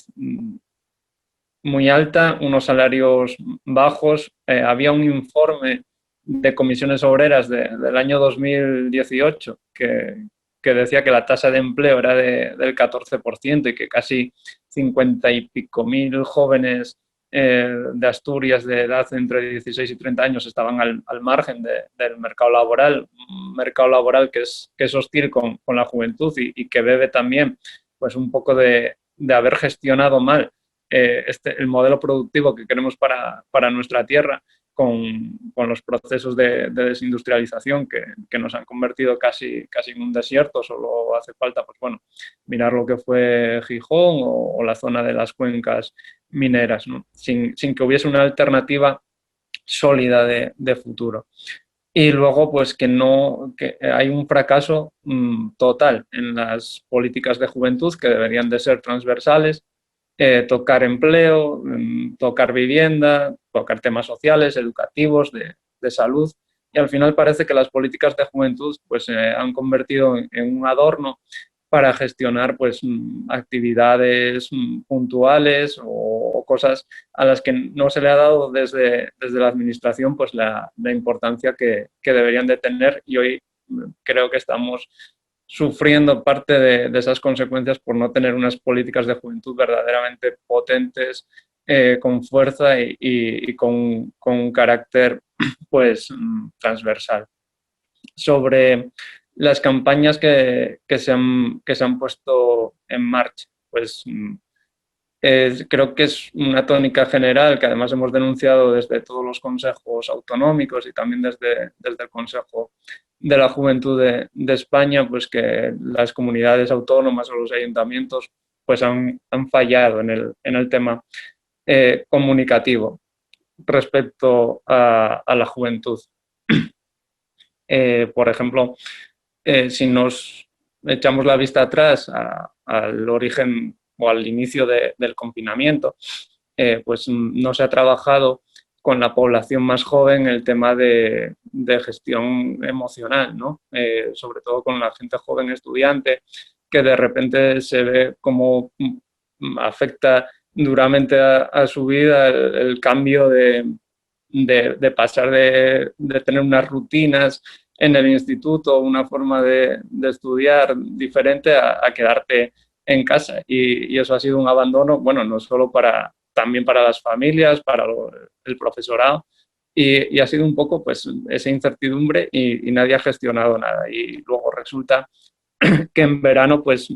muy alta, unos salarios bajos. Había un informe de comisiones obreras del año 2018 que decía que la tasa de empleo era del 14% y que casi 50 y pico mil jóvenes de Asturias de edad entre 16 y 30 años estaban al margen del mercado laboral, un mercado laboral que es hostil con la juventud y que bebe también pues un poco de haber gestionado mal el modelo productivo que queremos para nuestra tierra con los procesos de desindustrialización que nos han convertido casi en un desierto. Solo hace falta, pues bueno, mirar lo que fue Gijón o la zona de las cuencas mineras, ¿no? Sin que hubiese una alternativa sólida de futuro. Y luego, pues que hay un fracaso total en las políticas de juventud que deberían de ser transversales, tocar empleo, tocar vivienda, tocar temas sociales, educativos, de salud. Y al final parece que las políticas de juventud pues, se han convertido en un adorno para gestionar pues, actividades puntuales o cosas a las que no se le ha dado desde la administración pues, la importancia que deberían de tener, y hoy creo que estamos sufriendo parte de esas consecuencias por no tener unas políticas de juventud verdaderamente potentes, con fuerza y con un carácter pues, transversal. Sobre las campañas que se han puesto en marcha, pues creo que es una tónica general que además hemos denunciado desde todos los consejos autonómicos y también desde el Consejo de la Juventud de España, pues que las comunidades autónomas o los ayuntamientos pues han fallado en el tema comunicativo respecto a la juventud. Por ejemplo, si nos echamos la vista atrás al origen o al inicio del confinamiento, pues no se ha trabajado con la población más joven el tema de gestión emocional, ¿no? Sobre todo con la gente joven estudiante, que de repente se ve cómo afecta duramente a su vida el cambio de pasar de tener unas rutinas en el instituto, una forma de estudiar diferente a quedarte en casa. Y eso ha sido un abandono, bueno, no solo también para las familias, para el profesorado, y ha sido un poco pues esa incertidumbre y nadie ha gestionado nada. Y luego resulta que en verano pues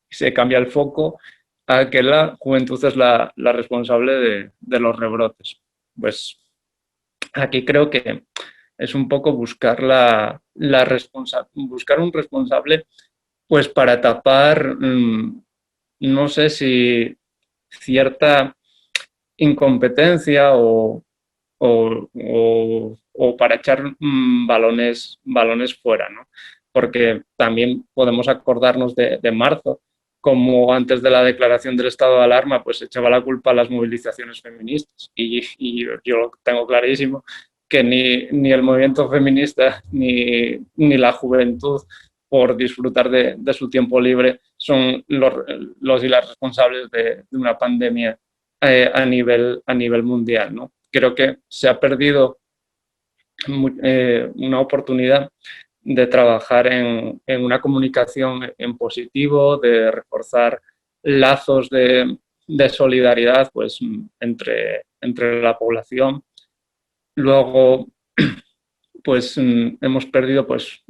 se cambia el foco a que la juventud es la responsable de los rebrotes. Pues aquí creo que es un poco buscar buscar un responsable pues para tapar, no sé si cierta incompetencia o para echar balones fuera, ¿no? Porque también podemos acordarnos de marzo, como antes de la declaración del estado de alarma, pues echaba la culpa a las movilizaciones feministas. Y yo lo tengo clarísimo, que ni el movimiento feminista ni la juventud, por disfrutar de su tiempo libre, son los y las responsables de una pandemia a nivel mundial, ¿no? Creo que se ha perdido una oportunidad de trabajar en una comunicación en positivo, de reforzar lazos de solidaridad pues, entre la población, Luego, pues hemos perdido pues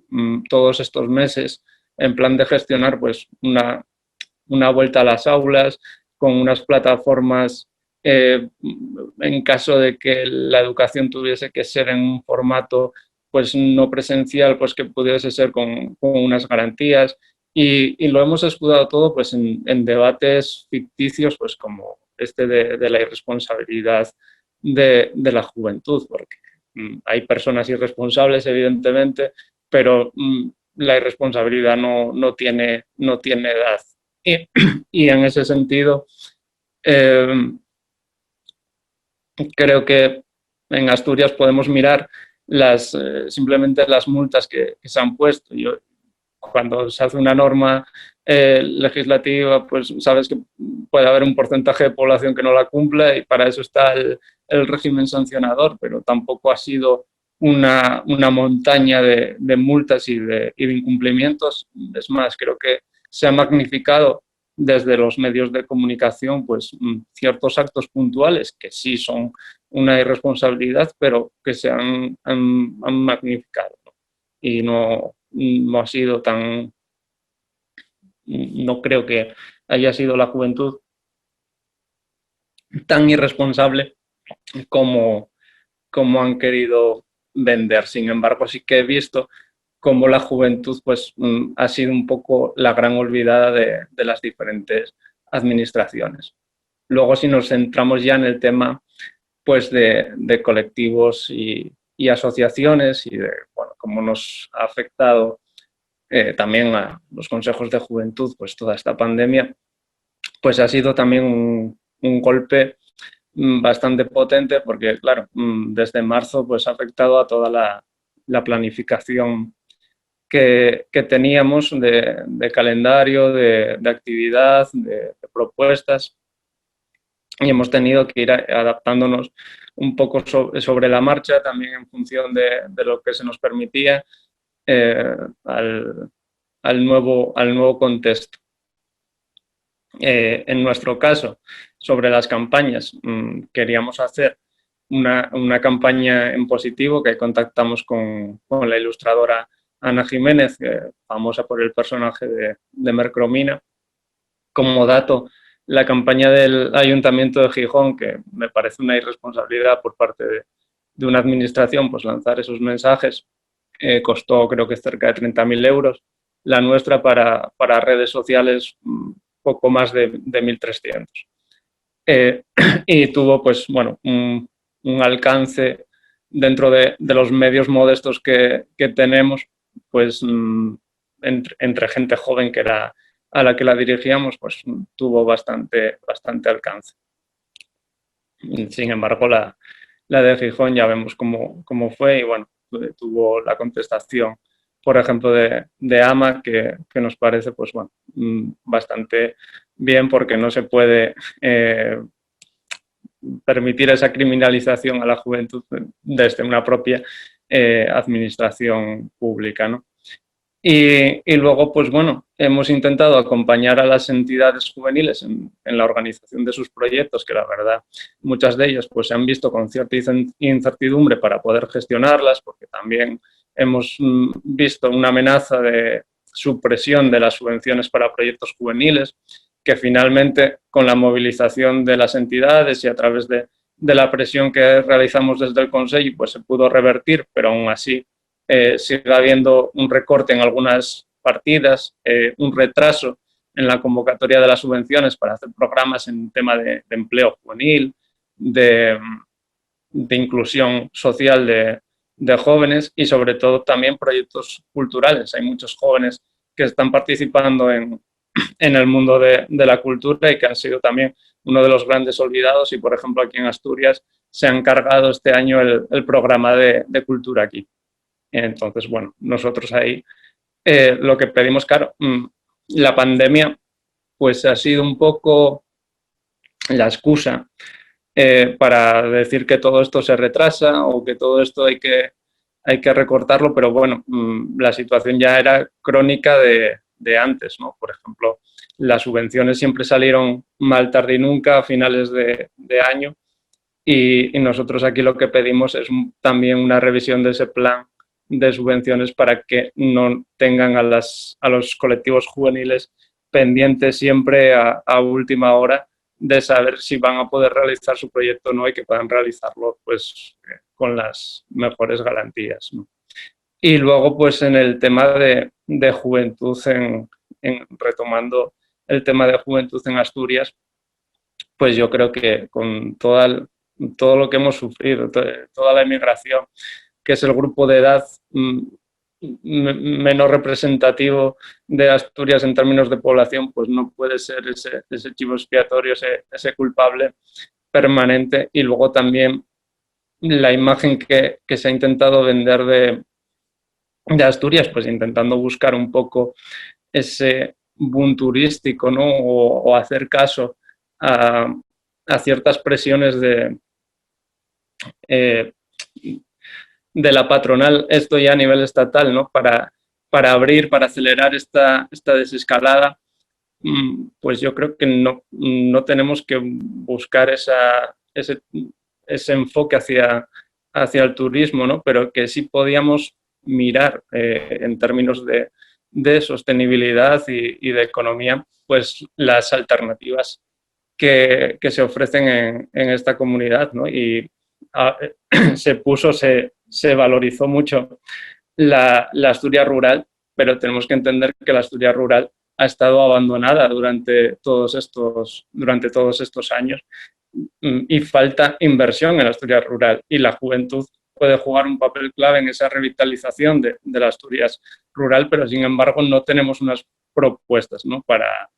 todos estos meses en plan de gestionar pues una vuelta a las aulas con unas plataformas en caso de que la educación tuviese que ser en un formato pues no presencial, pues que pudiese ser con unas garantías, y lo hemos escudado todo pues en debates ficticios pues como este de la irresponsabilidad de la juventud, porque hay personas irresponsables evidentemente, pero la irresponsabilidad no tiene edad. Y en ese sentido, creo que en Asturias podemos mirar simplemente las multas que se han puesto. Cuando se hace una norma legislativa, pues sabes que puede haber un porcentaje de población que no la cumpla, y para eso está el régimen sancionador, pero tampoco ha sido una montaña de multas y de incumplimientos. Es más, creo que se ha magnificado desde los medios de comunicación pues ciertos actos puntuales que sí son una irresponsabilidad, pero que se han magnificado, ¿no? Y no ha sido tan... No creo que haya sido la juventud tan irresponsable como han querido vender. Sin embargo, sí que he visto cómo la juventud pues, ha sido un poco la gran olvidada de las diferentes administraciones. Luego, si nos centramos ya en el tema pues, de colectivos y asociaciones y de cómo nos ha afectado también a los consejos de juventud pues, toda esta pandemia, pues ha sido también un golpe bastante potente, porque claro, desde marzo pues ha afectado a toda la planificación que teníamos de calendario, de actividad, de propuestas, y hemos tenido que ir adaptándonos un poco sobre la marcha, también en función de lo que se nos permitía al nuevo contexto. En nuestro caso, sobre las campañas, queríamos hacer una campaña en positivo, que contactamos con la ilustradora Ana Jiménez, famosa por el personaje de Mercromina. Como dato, la campaña del Ayuntamiento de Gijón, que me parece una irresponsabilidad por parte de una administración, pues lanzar esos mensajes, costó creo que cerca de 30.000 euros. La nuestra para redes sociales poco más de 1.300. Y tuvo pues bueno un alcance dentro de los medios modestos que tenemos, pues entre gente joven que era a la que la dirigíamos, pues tuvo bastante alcance. Sin embargo, la de Gijón ya vemos cómo fue, y bueno, tuvo la contestación, por ejemplo, de AMA, que nos parece pues bueno, bastante bien, porque no se puede permitir esa criminalización a la juventud desde una propia administración pública, ¿no? Y luego, pues bueno, hemos intentado acompañar a las entidades juveniles en la organización de sus proyectos, que la verdad, muchas de ellas pues se han visto con cierta incertidumbre para poder gestionarlas, porque también hemos visto una amenaza de supresión de las subvenciones para proyectos juveniles, que finalmente, con la movilización de las entidades y a través de la presión que realizamos desde el Consejo, pues se pudo revertir, pero aún así sigue habiendo un recorte en algunas partidas, un retraso en la convocatoria de las subvenciones para hacer programas en tema de empleo juvenil, de inclusión social de jóvenes, y sobre todo también proyectos culturales. Hay muchos jóvenes que están participando en el mundo de la cultura y que han sido también uno de los grandes olvidados, y por ejemplo aquí en Asturias se ha encargado este año el programa de cultura aquí. Entonces, bueno, nosotros ahí lo que pedimos, claro, la pandemia pues ha sido un poco la excusa para decir que todo esto se retrasa o que todo esto hay que recortarlo, pero bueno, la situación ya era crónica de antes, ¿no? Por ejemplo, las subvenciones siempre salieron mal tarde y nunca a finales de año, y nosotros aquí lo que pedimos es también una revisión de ese plan de subvenciones para que no tengan a los colectivos juveniles pendientes siempre a última hora de saber si van a poder realizar su proyecto o no, y que puedan realizarlo pues con las mejores garantías, ¿no? Y luego pues en el tema de juventud, retomando el tema de juventud en Asturias, pues yo creo que con todo lo que hemos sufrido, toda la inmigración, que es el grupo de edad menos representativo de Asturias en términos de población, pues no puede ser ese chivo expiatorio, ese culpable permanente. Y luego también la imagen que se ha intentado vender de Asturias, pues intentando buscar un poco ese boom turístico, ¿no? O hacer caso a ciertas presiones de la patronal, esto ya a nivel estatal, ¿no? Para abrir, para acelerar esta desescalada, pues yo creo que no tenemos que buscar ese enfoque hacia el turismo, ¿no? Pero que sí podíamos mirar en términos de sostenibilidad y de economía, pues las alternativas que se ofrecen en esta comunidad, ¿no? Y se valorizó mucho la Asturias rural, pero tenemos que entender que la Asturias rural ha estado abandonada durante todos estos años, y falta inversión en la Asturias rural, y la juventud puede jugar un papel clave en esa revitalización de la Asturias rural, pero sin embargo no tenemos unas propuestas, ¿no? para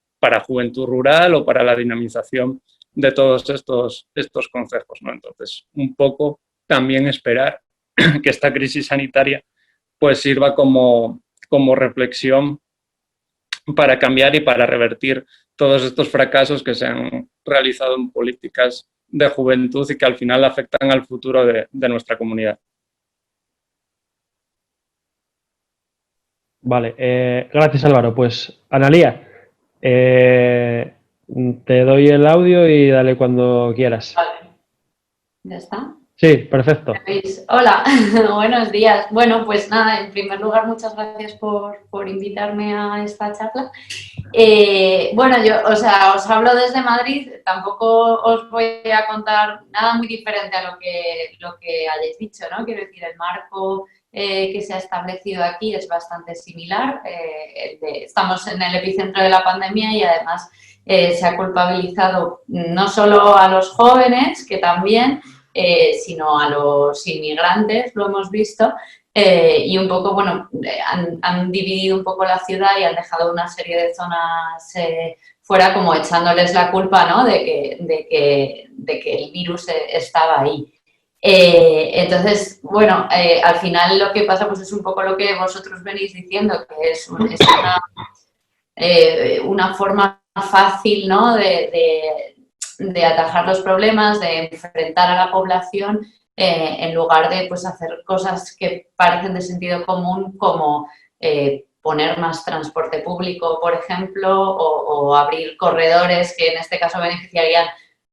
juventud rural o para la dinamización de todos estos concejos, ¿no? Entonces, un poco también esperar que esta crisis sanitaria pues sirva como reflexión para cambiar y para revertir todos estos fracasos que se han realizado en políticas de juventud y que al final afectan al futuro de nuestra comunidad. Vale, gracias Álvaro. Pues Analía, te doy el audio y dale cuando quieras. Vale. ¿Ya está? Sí, perfecto. Hola, buenos días. Bueno, pues nada, en primer lugar, muchas gracias por invitarme a esta charla. Bueno, yo, o sea, os hablo desde Madrid, tampoco os voy a contar nada muy diferente a lo que hayáis dicho, ¿no? Quiero decir, el marco que se ha establecido aquí es bastante similar. Estamos en el epicentro de la pandemia y además se ha culpabilizado no solo a los jóvenes, que también, sino a los inmigrantes, lo hemos visto, y un poco, bueno, han dividido un poco la ciudad y han dejado una serie de zonas fuera, como echándoles la culpa, ¿no? de que el virus estaba ahí. Entonces, bueno, al final lo que pasa pues es un poco lo que vosotros venís diciendo, que es una forma fácil, ¿no? de atajar los problemas, de enfrentar a la población, en lugar de pues, hacer cosas que parecen de sentido común, como poner más transporte público, por ejemplo, o abrir corredores que en este caso beneficiarían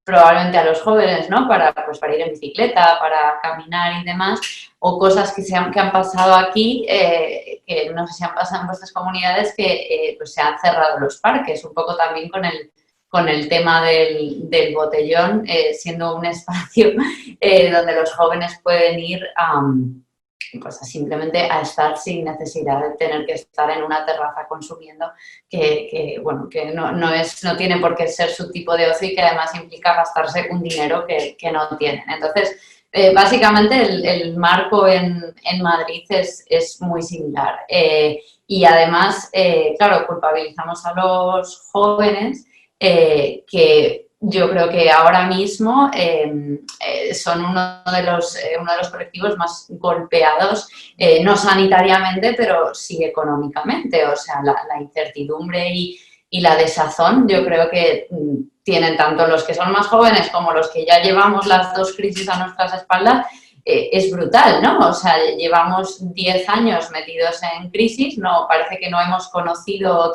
probablemente a los jóvenes, ¿no? Para ir en bicicleta, para caminar y demás, o cosas que han pasado aquí, que no sé si han pasado en vuestras comunidades, que pues se han cerrado los parques, un poco también con el tema del botellón, siendo un espacio donde los jóvenes pueden ir pues simplemente a estar sin necesidad de tener que estar en una terraza consumiendo, que no tiene por qué ser su tipo de ocio y que además implica gastarse un dinero que no tienen. Entonces, básicamente el marco en Madrid es muy similar. Y además, claro, culpabilizamos a los jóvenes, que yo creo que ahora mismo son uno de los colectivos más golpeados, no sanitariamente, pero sí económicamente. O sea, la incertidumbre y la desazón, yo creo que tienen tanto los que son más jóvenes como los que ya llevamos las dos crisis a nuestras espaldas. Es brutal, ¿no? O sea, llevamos 10 años metidos en crisis, no, parece que no hemos conocido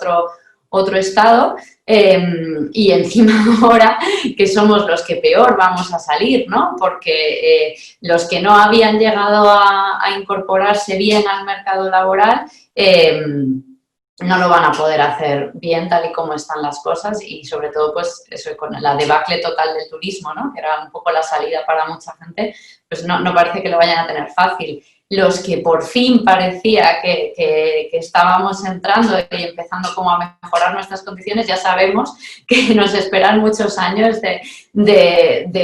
otro estado, y encima ahora que somos los que peor vamos a salir, ¿no? Porque los que no habían llegado a incorporarse bien al mercado laboral no lo van a poder hacer bien tal y como están las cosas, y sobre todo pues eso, con la debacle total del turismo, ¿no? Que era un poco la salida para mucha gente, pues no parece que lo vayan a tener fácil. Los que por fin parecía que estábamos entrando y empezando como a mejorar nuestras condiciones, ya sabemos que nos esperan muchos años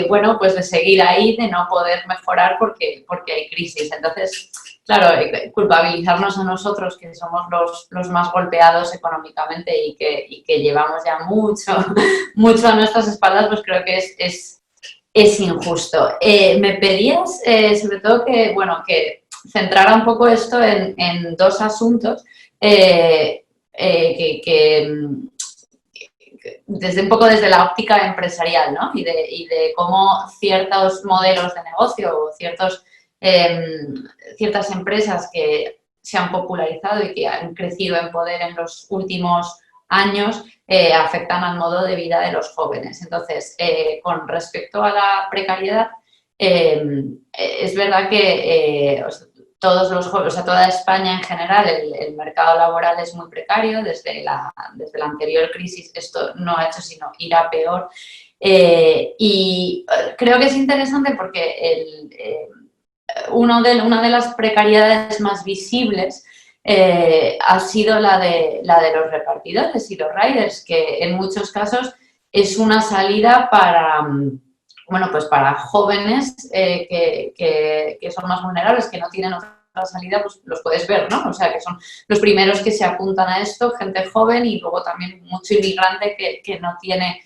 bueno, pues de seguir ahí, de no poder mejorar porque hay crisis. Entonces, claro, culpabilizarnos a nosotros, que somos los más golpeados económicamente y que llevamos ya mucho a nuestras espaldas, pues creo que es injusto. Me pedías, sobre todo, que centrara un poco esto en dos asuntos desde la óptica empresarial, ¿no? Y de cómo ciertos modelos de negocio o ciertas empresas que se han popularizado y que han crecido en poder en los últimos años afectan al modo de vida de los jóvenes. Entonces, con respecto a la precariedad, es verdad que todos los jóvenes, o sea, toda España en general, el mercado laboral es muy precario. Desde la anterior crisis esto no ha hecho sino ir a peor. Y creo que es interesante porque una de las precariedades más visibles ha sido la de los repartidores y los riders, que en muchos casos es una salida para jóvenes que son más vulnerables, que no tienen otra salida, pues los puedes ver, ¿no? O sea, que son los primeros que se apuntan a esto, gente joven, y luego también mucho inmigrante que no tiene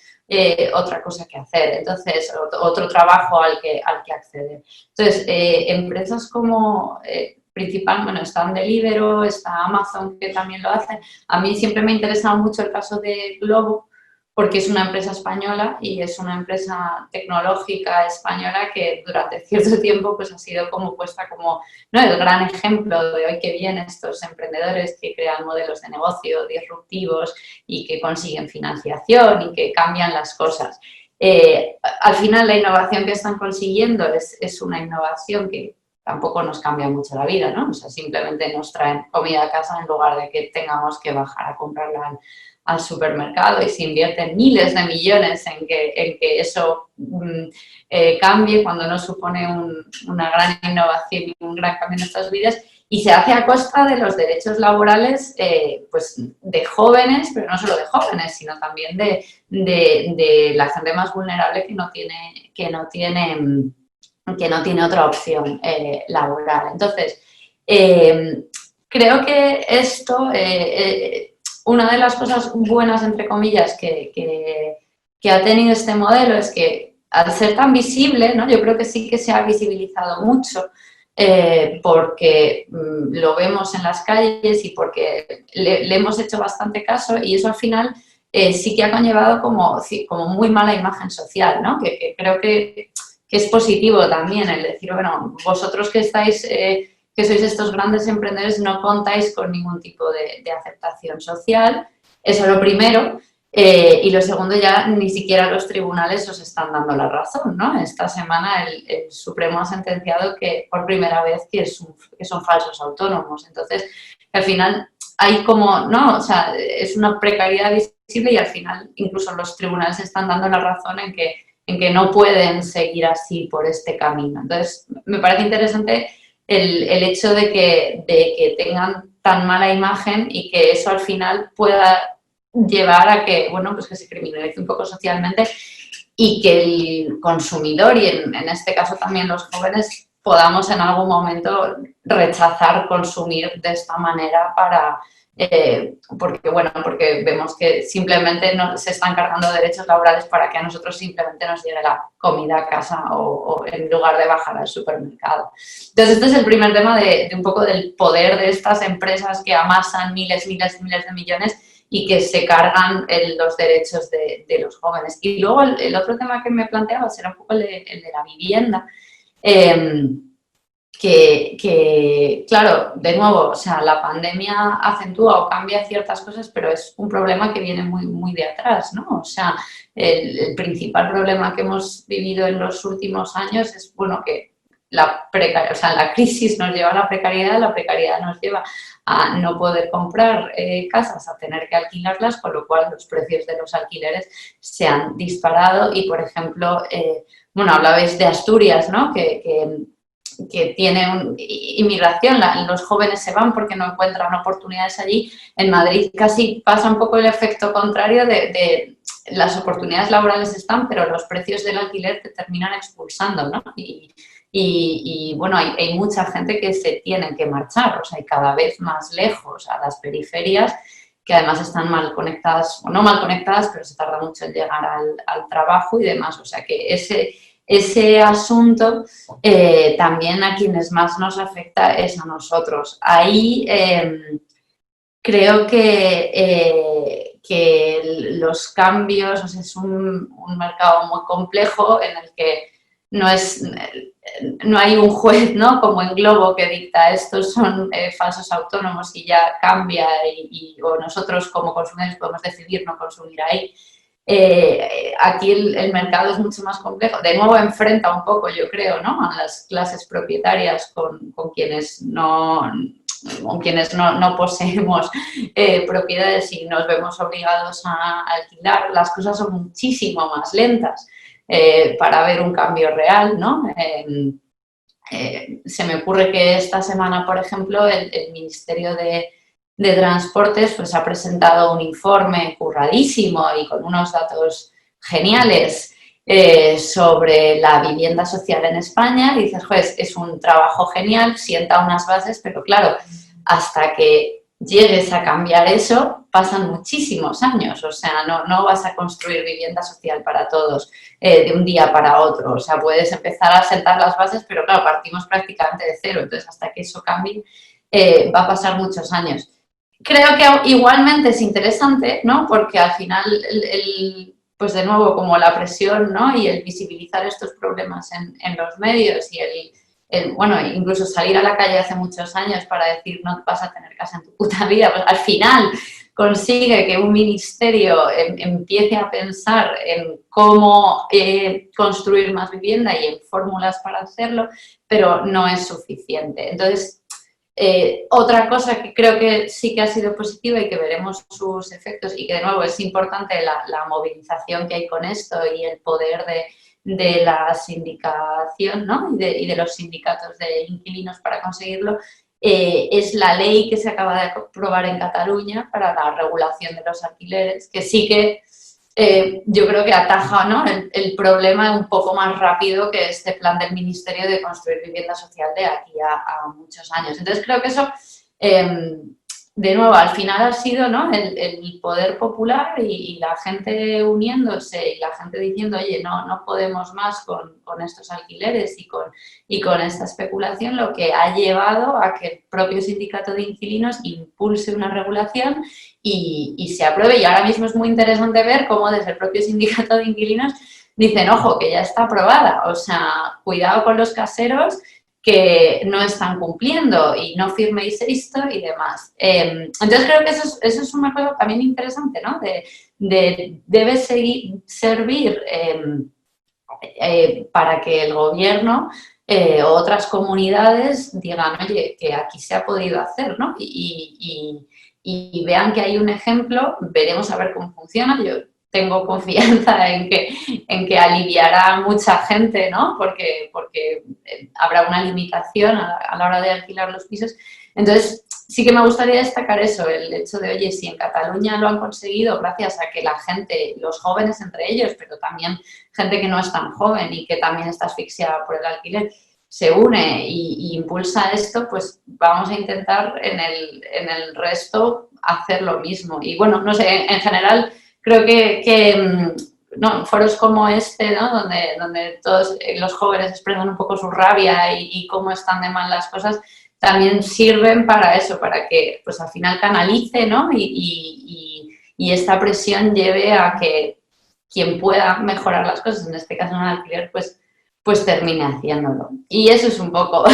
otra cosa que hacer, entonces otro trabajo al que acceder. Entonces, empresas como está Deliveroo, está Amazon, que también lo hace. A mí siempre me ha interesado mucho el caso de Glovo, porque es una empresa española y es una empresa tecnológica española que durante cierto tiempo pues ha sido como puesta como, ¿no?, el gran ejemplo de hoy que vienen estos emprendedores que crean modelos de negocio disruptivos y que consiguen financiación y que cambian las cosas. Al final la innovación que están consiguiendo es una innovación que tampoco nos cambia mucho la vida, ¿no? O sea, simplemente nos traen comida a casa en lugar de que tengamos que bajar a comprarla al supermercado, y se invierten miles de millones en que eso cambie, cuando no supone una gran innovación y un gran cambio en nuestras vidas, y se hace a costa de los derechos laborales pues de jóvenes, pero no solo de jóvenes, sino también de la gente más vulnerable que no tiene otra opción laboral. Entonces, creo que esto... una de las cosas buenas, entre comillas, que ha tenido este modelo es que, al ser tan visible, ¿no?, yo creo que sí que se ha visibilizado mucho, porque lo vemos en las calles y porque le hemos hecho bastante caso, y eso al final sí que ha conllevado como muy mala imagen social, ¿no? Que creo que es positivo también el decir, bueno, vosotros que estáis... que sois estos grandes emprendedores, no contáis con ningún tipo de aceptación social. Eso es lo primero. Y lo segundo, ya ni siquiera los tribunales os están dando la razón, ¿no? Esta semana el Supremo ha sentenciado que por primera vez que son falsos autónomos. Entonces, al final hay como, ¿no? O sea, es una precariedad visible, y al final incluso los tribunales están dando la razón en que no pueden seguir así por este camino. Entonces, me parece interesante el hecho de que tengan tan mala imagen, y que eso al final pueda llevar a que, bueno, pues que se criminalice un poco socialmente, y que el consumidor, y en este caso también los jóvenes, podamos en algún momento rechazar consumir de esta manera porque vemos que simplemente se están cargando derechos laborales para que a nosotros simplemente nos llegue la comida a casa o en lugar de bajar al supermercado. Entonces, este es el primer tema de un poco del poder de estas empresas que amasan miles de millones y que se cargan los derechos de los jóvenes. Y luego el otro tema que me planteaba era un poco el de la vivienda. claro, de nuevo, o sea, la pandemia acentúa o cambia ciertas cosas, pero es un problema que viene muy, muy de atrás, ¿no? O sea, el principal problema que hemos vivido en los últimos años es, bueno, que la crisis nos lleva a la precariedad nos lleva a no poder comprar casas, a tener que alquilarlas, con lo cual los precios de los alquileres se han disparado y, por ejemplo, bueno, hablabais de Asturias, ¿no? Que tiene inmigración, los jóvenes se van porque no encuentran oportunidades allí. En Madrid casi pasa un poco el efecto contrario de las oportunidades laborales están, pero los precios del alquiler te terminan expulsando, ¿no? Y bueno, hay mucha gente que se tiene que marchar, o sea, y cada vez más lejos a las periferias, que además están mal conectadas, o no mal conectadas, pero se tarda mucho en llegar al trabajo y demás. O sea, que ese asunto también a quienes más nos afecta es a nosotros. Ahí creo que los cambios, o sea, es un mercado muy complejo en el que no hay un juez, ¿no? Como en Globo, que dicta estos son falsos autónomos y ya cambia o nosotros como consumidores podemos decidir no consumir ahí. Aquí el mercado es mucho más complejo. De nuevo enfrenta un poco, yo creo, ¿no? A las clases propietarias con quienes no poseemos propiedades y nos vemos obligados a alquilar. Las cosas son muchísimo más lentas para ver un cambio real, ¿no? Se me ocurre que esta semana, por ejemplo, el Ministerio de Transportes pues ha presentado un informe curradísimo y con unos datos geniales sobre la vivienda social en España. Y dices, pues es un trabajo genial, sienta unas bases, pero claro, hasta que llegues a cambiar eso, pasan muchísimos años. O sea, no vas a construir vivienda social para todos de un día para otro. O sea, puedes empezar a sentar las bases, pero claro, partimos prácticamente de cero. Entonces, hasta que eso cambie, va a pasar muchos años. Creo que igualmente es interesante, ¿no? Porque al final, pues de nuevo, como la presión, ¿no? Y el visibilizar estos problemas en los medios y bueno, incluso salir a la calle hace muchos años para decir no vas a tener casa en tu puta vida, pues al final consigue que un ministerio empiece a pensar en cómo construir más vivienda y en fórmulas para hacerlo, pero no es suficiente. Entonces, otra cosa que creo que sí que ha sido positiva y que veremos sus efectos y que de nuevo es importante la movilización que hay con esto y el poder de la sindicación, ¿no? y de los sindicatos de inquilinos para conseguirlo, es la ley que se acaba de aprobar en Cataluña para la regulación de los alquileres, que sí que yo creo que ataja, ¿no? el problema un poco más rápido que este plan del Ministerio de construir vivienda social de aquí a muchos años. Entonces creo que eso, de nuevo, al final ha sido, ¿no? el poder popular y la gente uniéndose y la gente diciendo, oye, no podemos más con estos alquileres y con esta especulación, lo que ha llevado a que el propio sindicato de inquilinos impulse una regulación y se apruebe. Y ahora mismo es muy interesante ver cómo desde el propio sindicato de inquilinos dicen, ojo, que ya está aprobada, o sea, cuidado con los caseros que no están cumpliendo y no firméis esto y demás. Entonces creo que eso es una cosa también interesante, ¿no? Debe servir para que el gobierno o otras comunidades digan, oye, que aquí se ha podido hacer, ¿no? Y vean que hay un ejemplo, veremos a ver cómo funciona. Yo tengo confianza en que aliviará a mucha gente, ¿no? Porque habrá una limitación a la hora de alquilar los pisos. Entonces, sí que me gustaría destacar eso, el hecho de, oye, si en Cataluña lo han conseguido gracias a que la gente, los jóvenes entre ellos, pero también gente que no es tan joven y que también está asfixiada por el alquiler, se une y impulsa esto, pues vamos a intentar en el resto hacer lo mismo. Y bueno, no sé, en general creo que no, foros como este, ¿no? donde todos los jóvenes expresan un poco su rabia y cómo están de mal las cosas, también sirven para eso, para que pues al final canalice, ¿no? y esta presión lleve a que quien pueda mejorar las cosas, en este caso en el alquiler, pues pues termine haciéndolo. Y eso es un poco